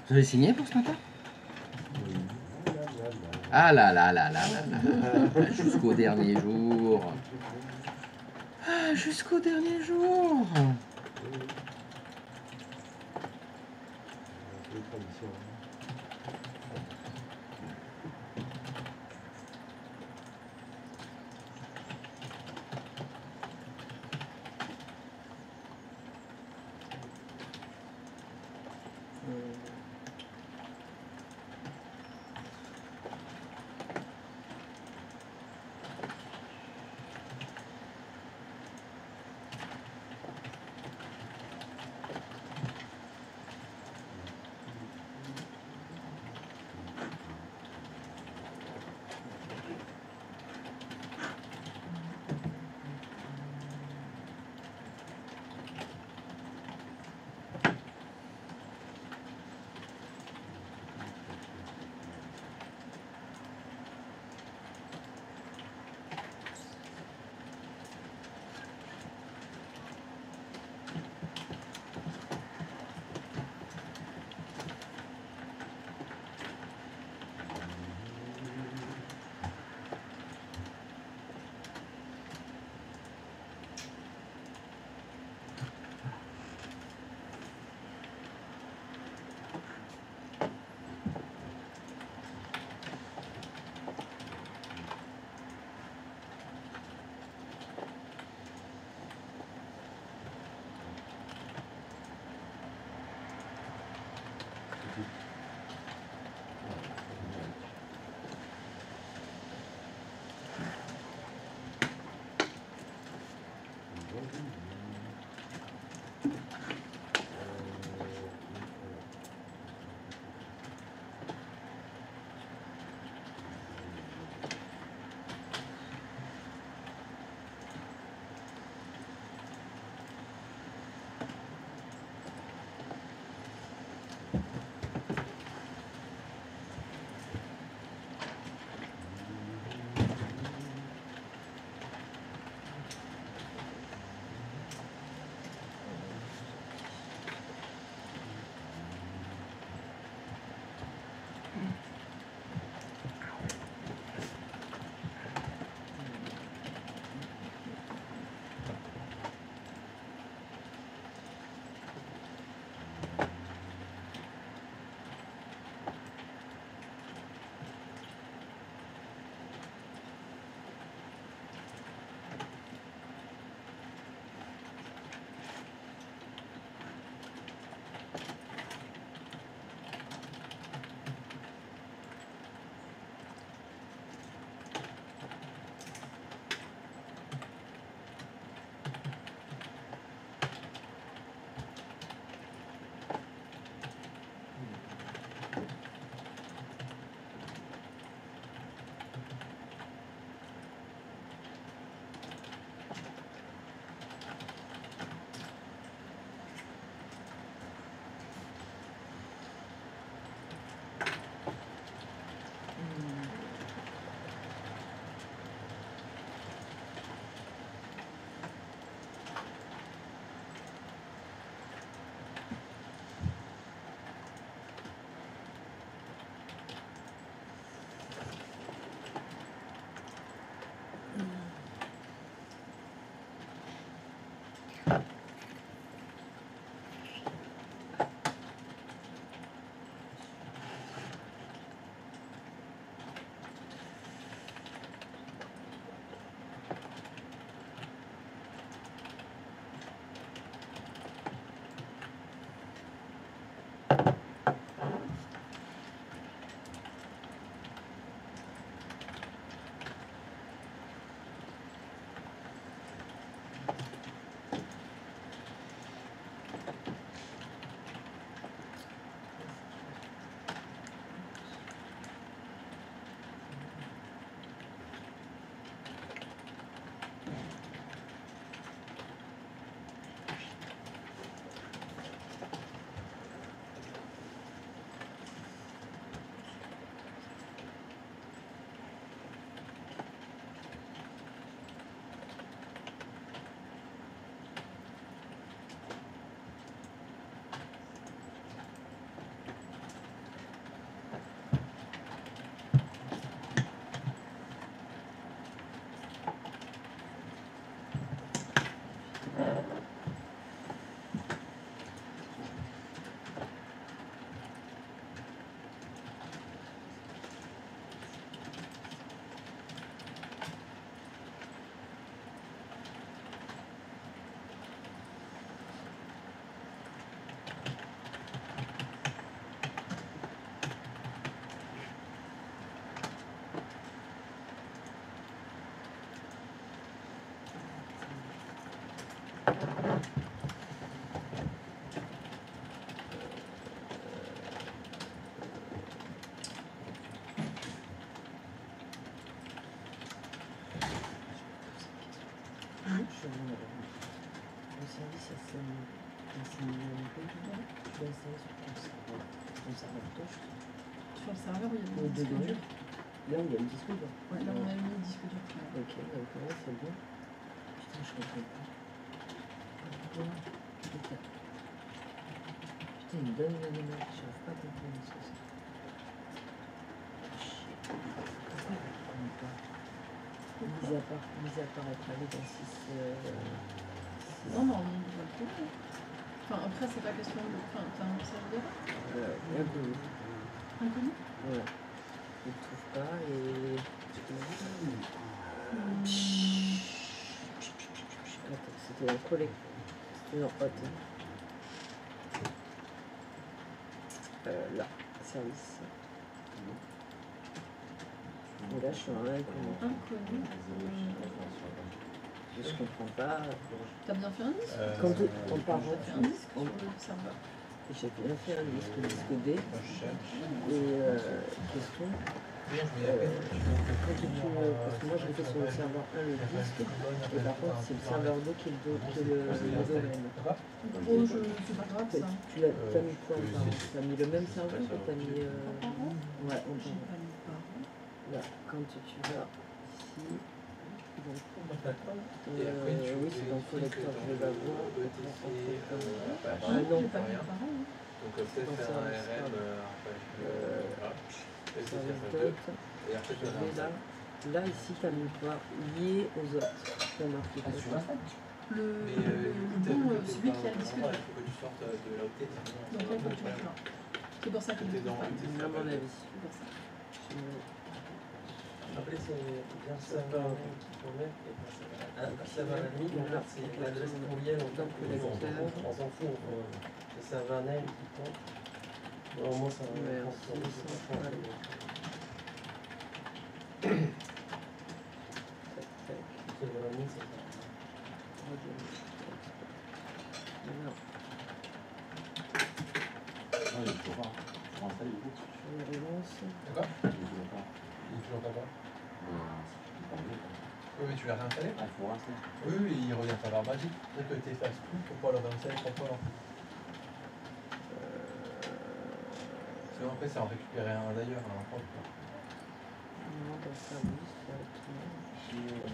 Vous avez signé pour ce matin? Ah là là là là là là, jusqu'au dernier jour. Ah, jusqu'au dernier jour. ça c'est un peu. Tu vas installer sur ton serveur touche. Sur le serveur, il y a Au le disque dedans. dur. Là, il y a le disque dur. Ouais, là, on a mis le disque dur. Ok, d'accord, c'est bon. Putain, je comprends pas. Putain, il me donne une animale, je n'arrive pas à comprendre ce que c'est. Pourquoi il ne comprend pas? Mis à part être allé dans 6... Non, non, on va le trouver. Enfin, après, c'est pas question de. Enfin, t'as un message d'erreur Inconnu. inconnu? Voilà. Il ne trouve pas et... Attends, c'était un collègue. Non, attends. Là, service. Et là, je suis en inconnu. Inconnu. Je comprends pas. T'as bien fait un disque? Quand on part T'as fait un disque sur le serveur. j'ai bien fait un disque D. Et question. Quand tu parce que moi je l'ai fait sur le serveur 1 le disque, et par contre c'est le serveur 2 qui est le domaine. Oh, c'est pas grave ça. Tu l'as mis quoi en parent? T'as mis le même serveur ou t'as mis. Ouais, en J'ai parent. pas mis parent. Là, quand tu vas ici. Donc, oui, c'est dans le collecteur, je vais l'avoir. Ah non, J'ai pas mis parent. Donc peut-être faire un RM, et ça c'est reste faire deux. Et après tu je vais vas là ici, t'as mis quoi? Lié aux autres. Tu as marqué quoi? Le bon, celui qui a le disque dur. Il faut que tu sortes de là où t'es. Donc là, il faut que tu mettes là. C'est pour ça qu'il T'es est dans pas. À mon avis. C'est pour ça. Après, c'est bien serveur qu'il faut mettre. Un serveur admin, c'est l'adresse courriel. On s'en fout. C'est serveur name qui compte. Au moins, ça va. Serveur admin, c'est ça. Alors, Non, il est toujours pas. Je vais installer du coup. je relance. D'accord. Il est toujours pas. Il est toujours pas là. C'est pas mieux, quoi. Oui, mais tu l'as réinstallé? Ah, il faut réinstaller. Oui, oui, il revient à l'heure magique. Donc tu effaces tout pour pas le réinstaller proprement. Sinon après, ça en récupérer un d'ailleurs, un propre. Non, dans le service,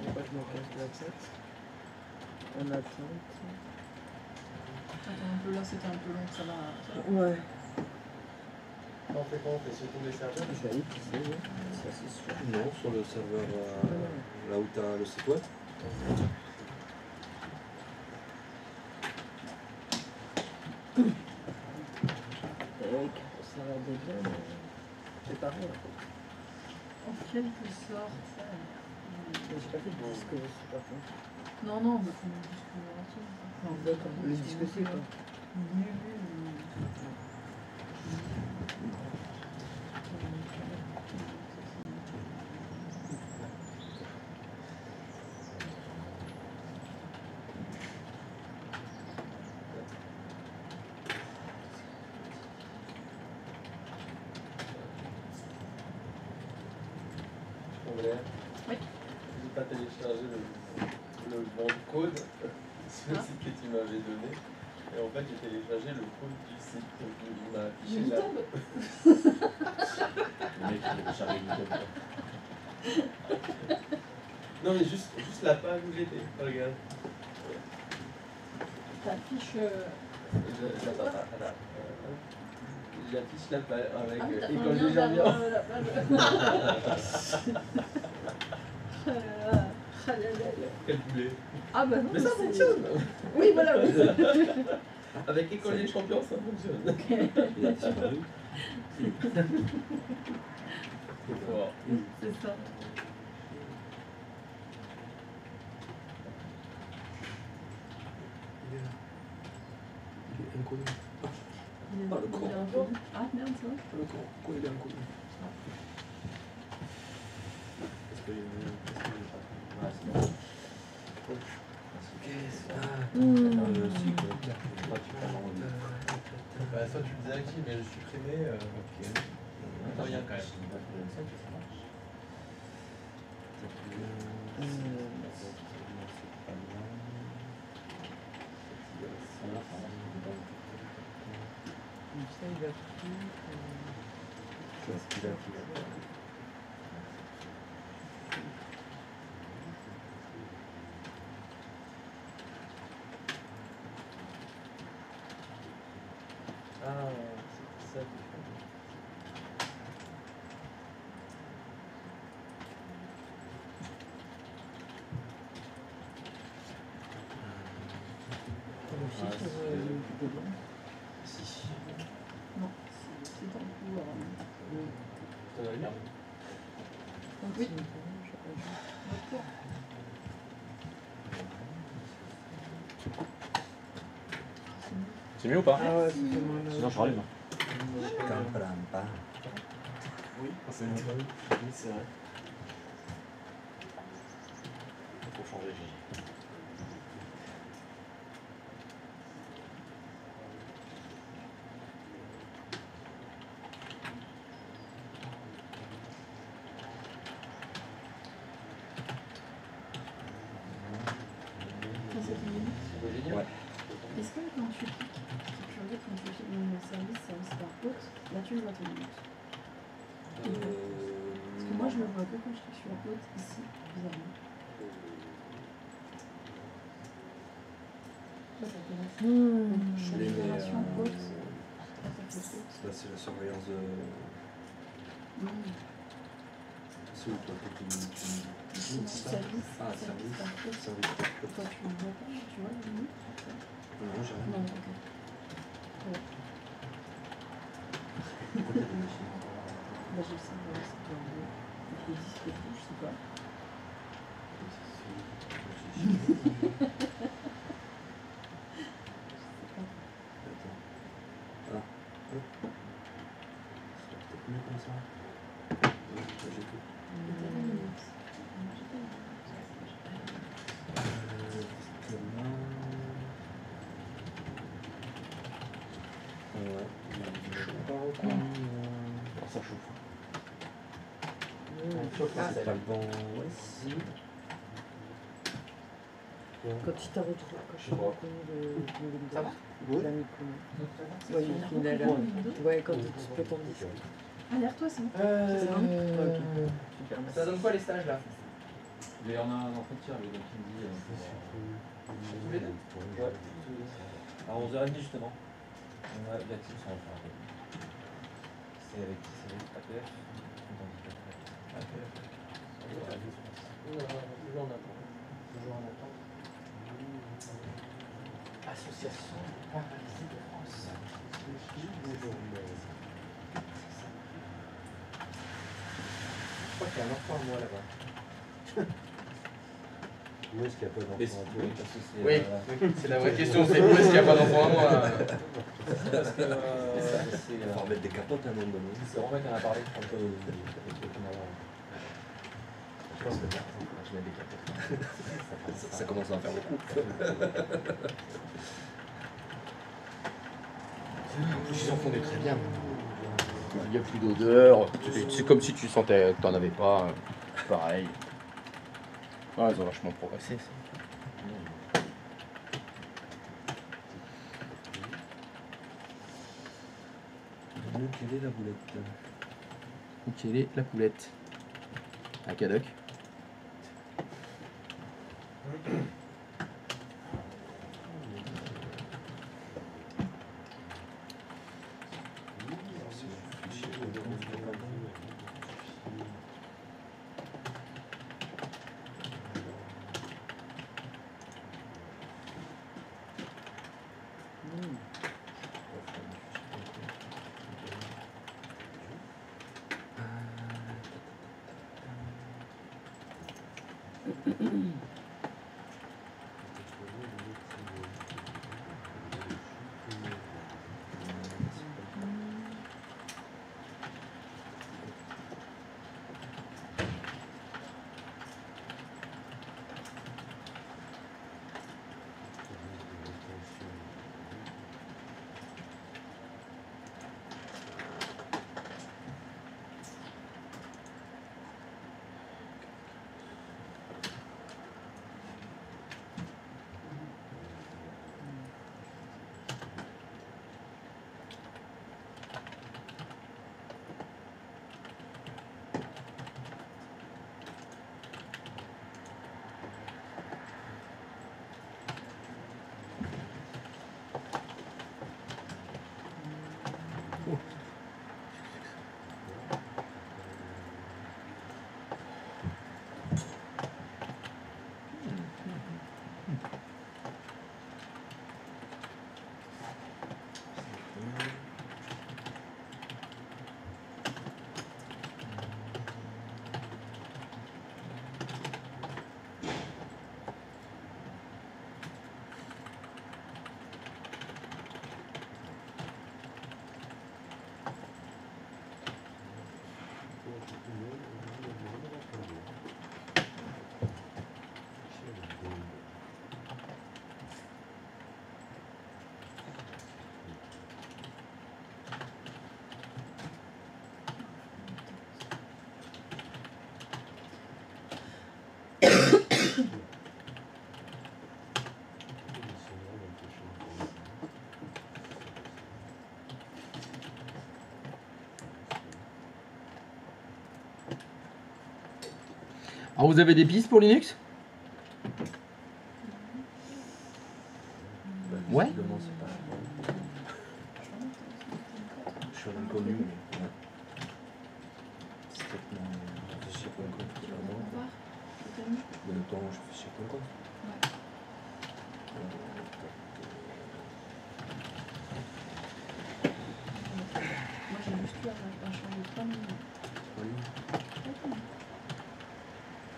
pourquoi je me casse la tête? En attente. Attends un peu, là c'était un peu long, ça va. Ouais. On fait quoi? On fait sur tous les serveurs? Je vais aller pisser, oui. Ça c'est sûr. Non, sur le serveur là où tu as le site web. Avec ça va déjà, mais c'est pareil en fait. En quelque sorte. Mais j'ai pas fait de disque aussi par contre. Non, non, on va faire un disque entier. Enfin, D'accord, le disque C quoi. Oui, oui. Andrea, Oui. n'hésite pas à télécharger le bon code sur le site que tu m'avais donné. Et en fait, j'ai téléchargé le code du site. Donc, il m'a affiché là. Le mec, il est chargé du code. Non, mais juste la page où j'étais. Regarde. T'affiches. J'affiche la page avec Ah, t'as fait école un lien des gens vers bien. la page. Ah là là. Ah là là. Quel boulet. Ah bah non, Mais ça c'est- fonctionne. Oui, voilà, oui. Avec école des champions, ça fonctionne. Il a disparu. C'est fort. C'est ça. Il est inconnu. Il est- Ah, le il est con. un peu- Ah merde, c'est vrai. Le con, pourquoi il est inconnu? Est-ce qu'il est pas? Ah, c'est bon. Si, quoi. Toi, tu peux l'enlever. Bah, ça, tu le désactives, mais le supprimer, Ok. rien quand même. Ah, c'est ça. Si. Non, c'est en coup. Ça va bien. Oui. C'est mieux ou pas? Ah ouais, c'est moi là. Sinon je rallume. Oui, c'est vrai. Faut changer, Gigi. Ouais. Est-ce que quand tu cliques, si tu regardes quand tu cliques dans le service par haute, là tu le vois tes minutes? Parce que moi je le vois que quand je clique sur haute ici, bizarrement. Ça, ça commence. Je les mets. Haute. Là, c'est la surveillance de. C'est où toi que tu Service. Ah, service. Par haute. Service. Toi tu le vois pas, tu vois les minutes? Non, j'ai rien. Non, ok. Ouais. Pourquoi t'as des machines? Bah je sais, voilà, c'est pas un peu disque et tout, je sais pas. Attends. Ah. Hop. C'est peut-être mieux comme ça. Ouais, là, j'ai tout. Ouais. Je sais pas reconnu. Ça chauffe. C'est pas le bon. Ouais, si. Quand il t'a retrouvé, quand je t'ai reconnu le Ça va? la micro. Ouais, il a l'air. Ouais, quand tu peux t'en dire. Alerte-toi, c'est bon. Super, merci. Ça donne quoi les stages là? Mais on a un entretien avec qui me dit Tous les deux? Ouais. À 11h30 justement. On a la team sur le faire. C'est avec qui? C'est avec APF? APF. Toujours en attente. Toujours en attente. Association paralysée de France. Je crois qu'il y a un enfant à moi là-bas. Où est-ce qu'il n'y a pas d'enfant à toi? Oui, parce que c'est. Oui, c'est la vraie question, c'est où est-ce qu'il n'y a pas d'enfant à moi? Parce que c'est. Il faut remettre des capotes à un moment donné. C'est Romain qui en a parlé. Je pense que je mets des capotes. Ça commence à en faire beaucoup. En plus, ils en font des très bien. Il n'y a plus d'odeur, c'est comme si tu sentais que tu n'en avais pas. Pareil. Ah, ils ont vachement progressé. Quelle est la boulette? Quelle est la poulette? Un cadoc. Alors vous avez des pistes pour Linux? Bah, Ouais. visiblement, c'est pas bon. Je suis un inconnu, mais ouais. C'est peut-être mon fichier.com qui va bon. Voir, je t'ai mis. Mais le temps, je fais fichier.com. Ouais. Moi j'ai juste eu à changer 3 minutes. Oui.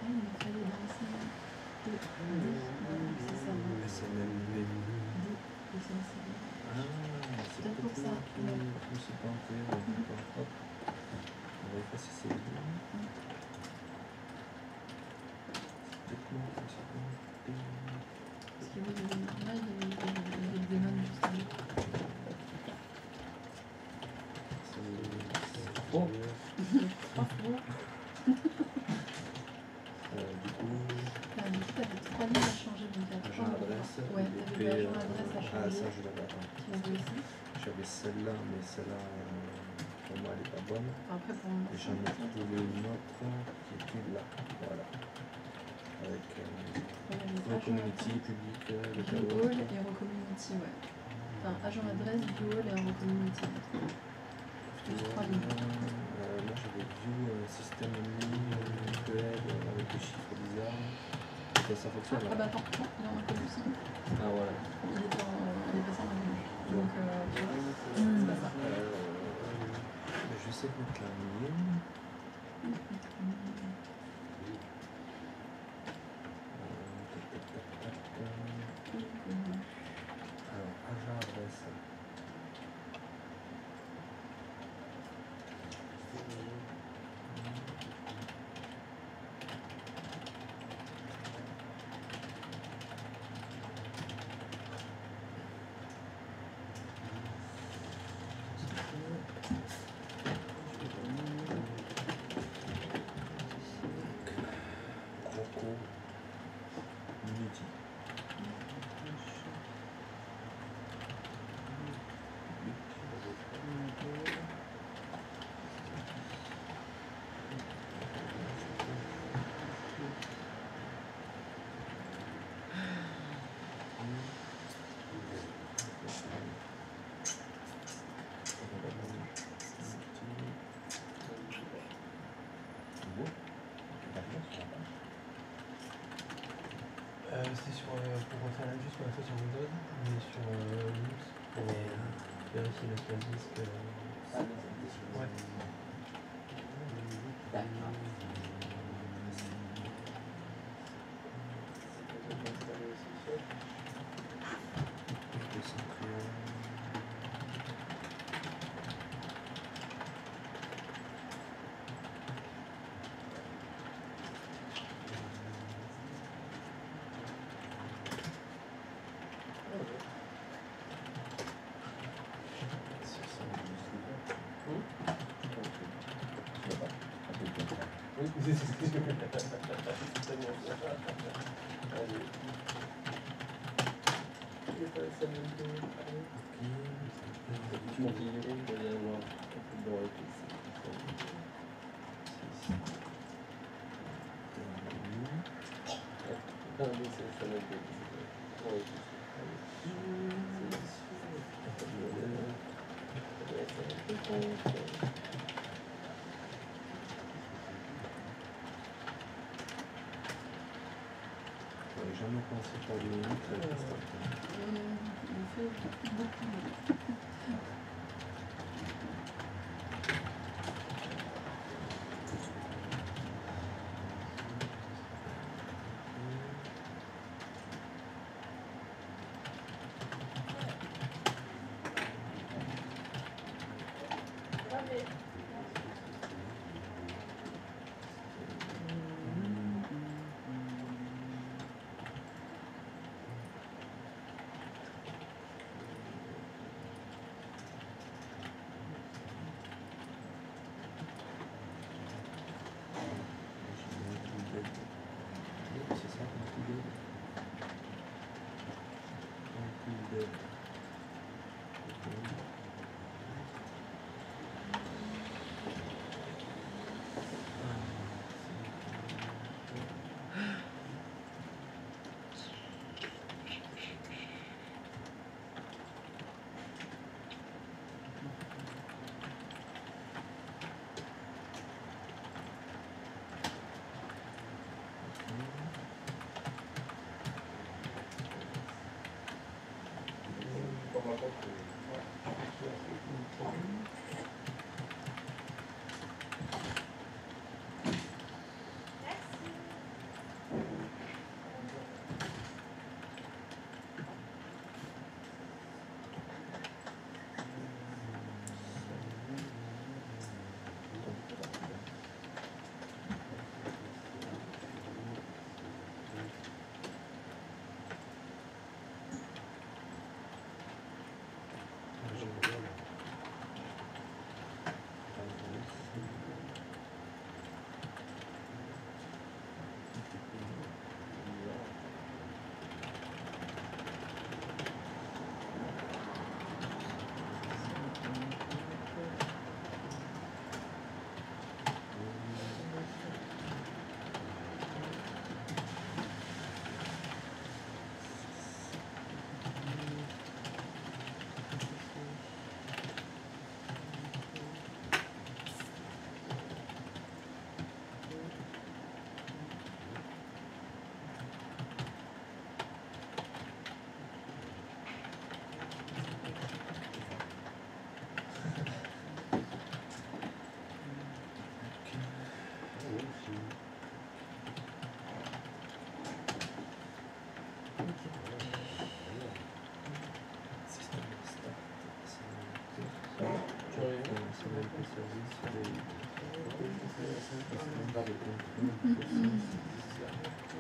Ah, il m'a fallu danser. C'est ça. SNMV. Ah, c'est Peut-être pour ça. Je me suis pas entré, hop. On va effacer ces lignes. C'est peut-être moi qui me suis pas entré. Parce qu'il y avait là, il y avait le démon juste avant. C'est faux. Pas faux. Du coup, Du coup, t'avais 3 lignes à changer. Donc agent adresse, ouais, t'avais l'agent adresse à ah, changer. ça je l'avais. Attends. Tu l'avais aussi. J'avais celle-là, mais celle-là, pour moi, elle n'est pas bonne. Enfin, après, pour Et j'en ai trouvé une autre qui était là. Voilà. Avec Community, public, le View All et Eurocommunity, ouais. Enfin, agent adresse, View All et Eurocommunity. Juste 3 lignes. Moi j'avais View, système en ligne, PL, avec des chiffres bizarres. Ça fonctionne Ah là. bah attends, non, il y en a que aussi. Ah voilà. Il est passé en rouge. Donc, tu vois, c'est pas ça. Je sais de mettre la mienne. Alors, agent adresse. Croco. Unity. C'est sur, pour refaire la juste qu'on a fait sur Windows, mais sur Linux, pour vérifier le flash disk. Ouais. J'avais jamais pensé par du Linux avec la startup. On fait beaucoup.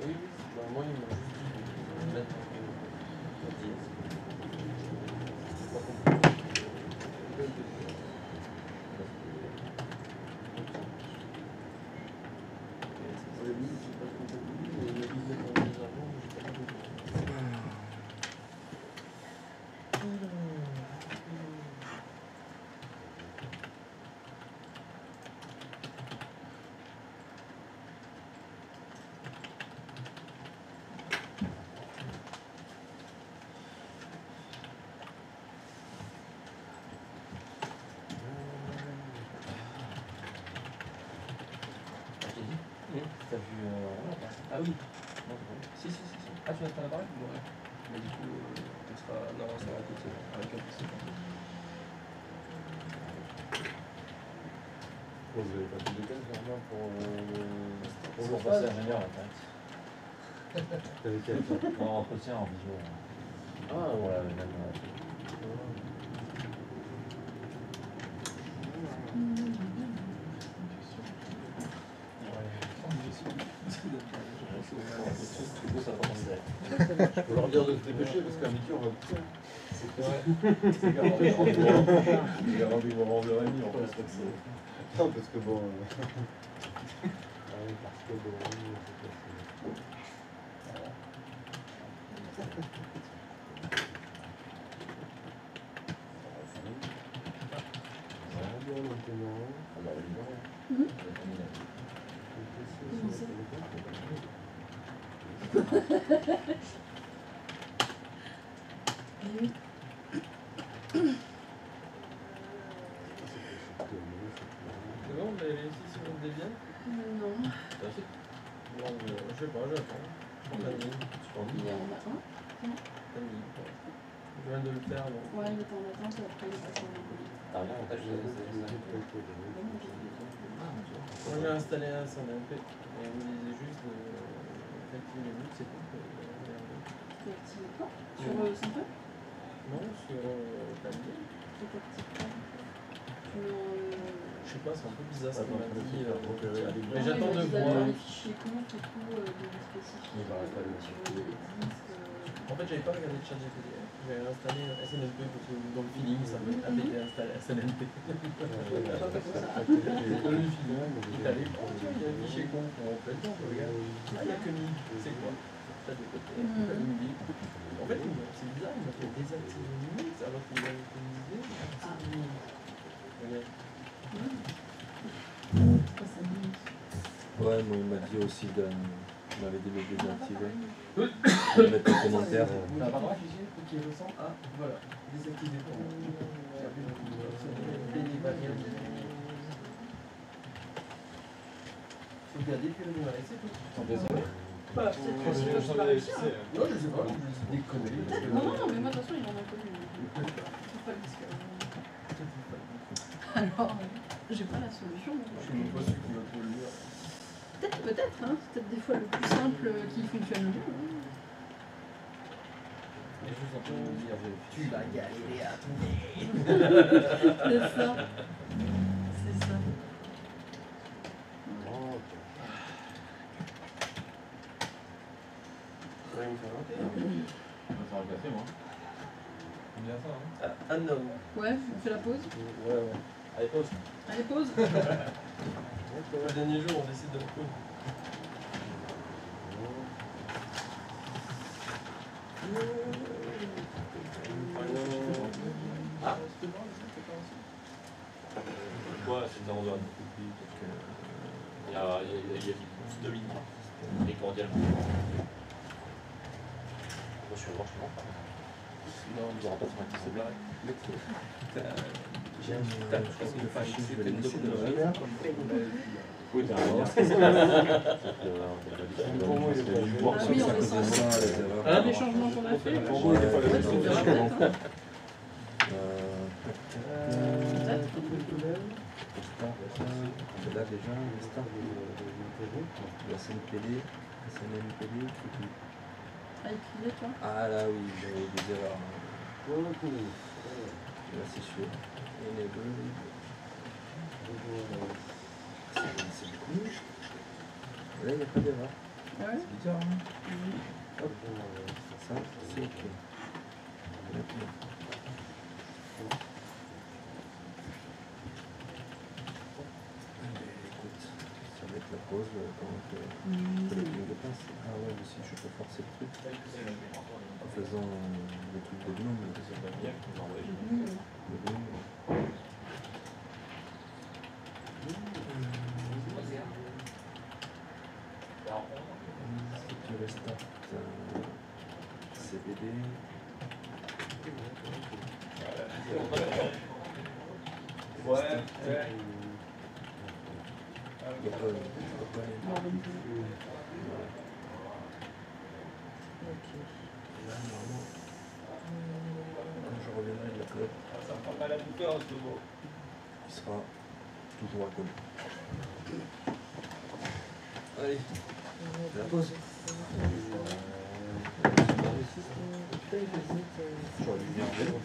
Oui, bah moi ils m'ont juste dit de mettre la dièse. C'est pas compliqué. T'as vu Ah oui. Non, si. Ah, tu vas te faire l'appareil? Ouais. Mais du coup, on sera. Non, ça va tout seul. Avec un PC. Vous avez pas plus de cas vraiment pour Pour passer ingénieur en fait. T'avais quel En entretien en visio. Ah, Voilà, ouais. Je peux leur dire de se dépêcher parce qu'à midi on va pousser. C'est vrai. C'est garanti pour 11h30 en plus. Non, parce que bon. Ah oui, parce que bon. Bon, maintenant. C'est bon, vous avez réussi sur le Debian? Non. T'as fait? Non, je sais pas, j'attends. Il y en a un. Je viens de le faire, donc. Ouais, il était en attente, après il est passé en inconnue. T'as rien en tâche de Moi j'ai installé un SNMP et il me disait juste d'activer les buts, c'est tout. Tu as activé quoi? Sur son peu? Non, sur Palier. Tu t'actives pas? Tu mets en. Je sais pas, c'est un peu bizarre ce qu'il m'a dit. Mais Mais j'attends de voir. Les fichiers compte et tout, de spécifiques sur les disques. En fait, j'avais pas regardé le chat GPT. J'avais installé SNMP parce que dans le feeling, ça me APT installé SNMP. Le feeling, il allait, oh tiens, il y a un fichier compte. En fait, non, regarde. Ah, il y a que 1000. C'est quoi? Chat GPT. En fait, c'est bizarre, il m'a fait désactiver Linux alors qu'il avait utilisé. Regarde. Ouais, moi il m'a dit aussi de. Il m'avait dit de le désactiver. De mettre un commentaire. T'as pas droit, fichier qui ressent. Ah, voilà. Désactiver pour moi. Faut garder que le numéro, c'est tout. Bah, peut-être que c'est pas réussi. Non, je sais pas, c'est des conneries. Non, mais moi de toute façon, il en a connu. C'est pas le disque. Alors, j'ai pas la solution. Je suis même pas sûr qu'il va trouver le mur. Peut-être, hein. C'est peut-être des fois le plus simple qui fonctionne mieux. Et je vous entends dire, tu vas galérer à trouver. C'est ça. C'est ça. Ouais, il me fait rater. On va faire un café, moi. J'aime bien ça, hein. Unknown. Ouais, on fait la pause. Ouais. Allez, pause. Allez, pause. Le dernier jour, on décide de le prendre. Ah, ouais, c'est dans un il y a plus de lignes primordialement. Moi, je suis franchement. Non, on ne dira pas de faire c'est barré. Je pense qu'il faut acheter une documentation. Oui, t'as un Pour moi, il est pas Voir Oui, sur on ça, descend. ça, les erreurs. Ah, les changements qu'on a fait. Pour moi, il est pas Ouais, tu verras peut-être, hein. C'est là déjà, le start de la SNPD, SNMPD, Ah, écrivez, toi. ah là oui, il y avait des erreurs. Là c'est sûr. Enable. C'est beaucoup mieux. Là, il n'y a pas d'erreur. Ah ouais? C'est bizarre, hein? Hop, ça, c'est ok. Maintenant. Allez, écoute, ça va être la pause pendant que le film de passe. Ah ouais, mais si je peux forcer le truc en faisant le truc de gnome. Le gnome. Tu restartes CBD. Là, normalement, quand je reviendrai de la clope, Ça me prend mal à bouffer en ce moment. il sera toujours à côté. Allez, la pause. J'aurais dû venir en vélo.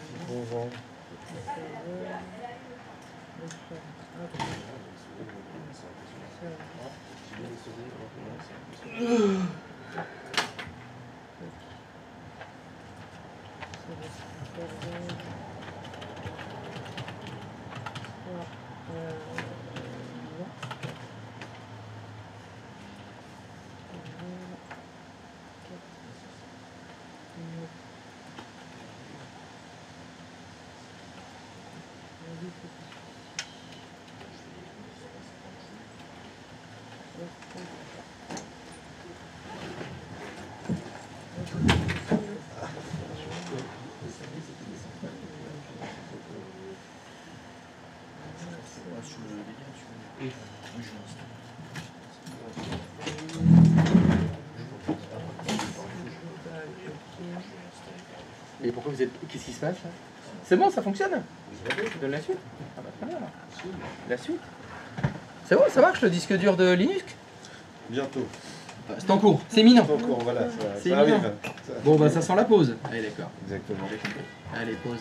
Et pourquoi vous êtes... Qu'est-ce qui se passe là? C'est bon, ça fonctionne? Je donne la suite? Ah bah très bien alors. La suite? C'est bon, ça marche le disque dur de Linux? Bientôt. C'est en cours, c'est imminent. C'est en cours, voilà, C'est ça arrive. imminent. Bon bah ça sent la pause. Allez d'accord. Exactement. Allez pause.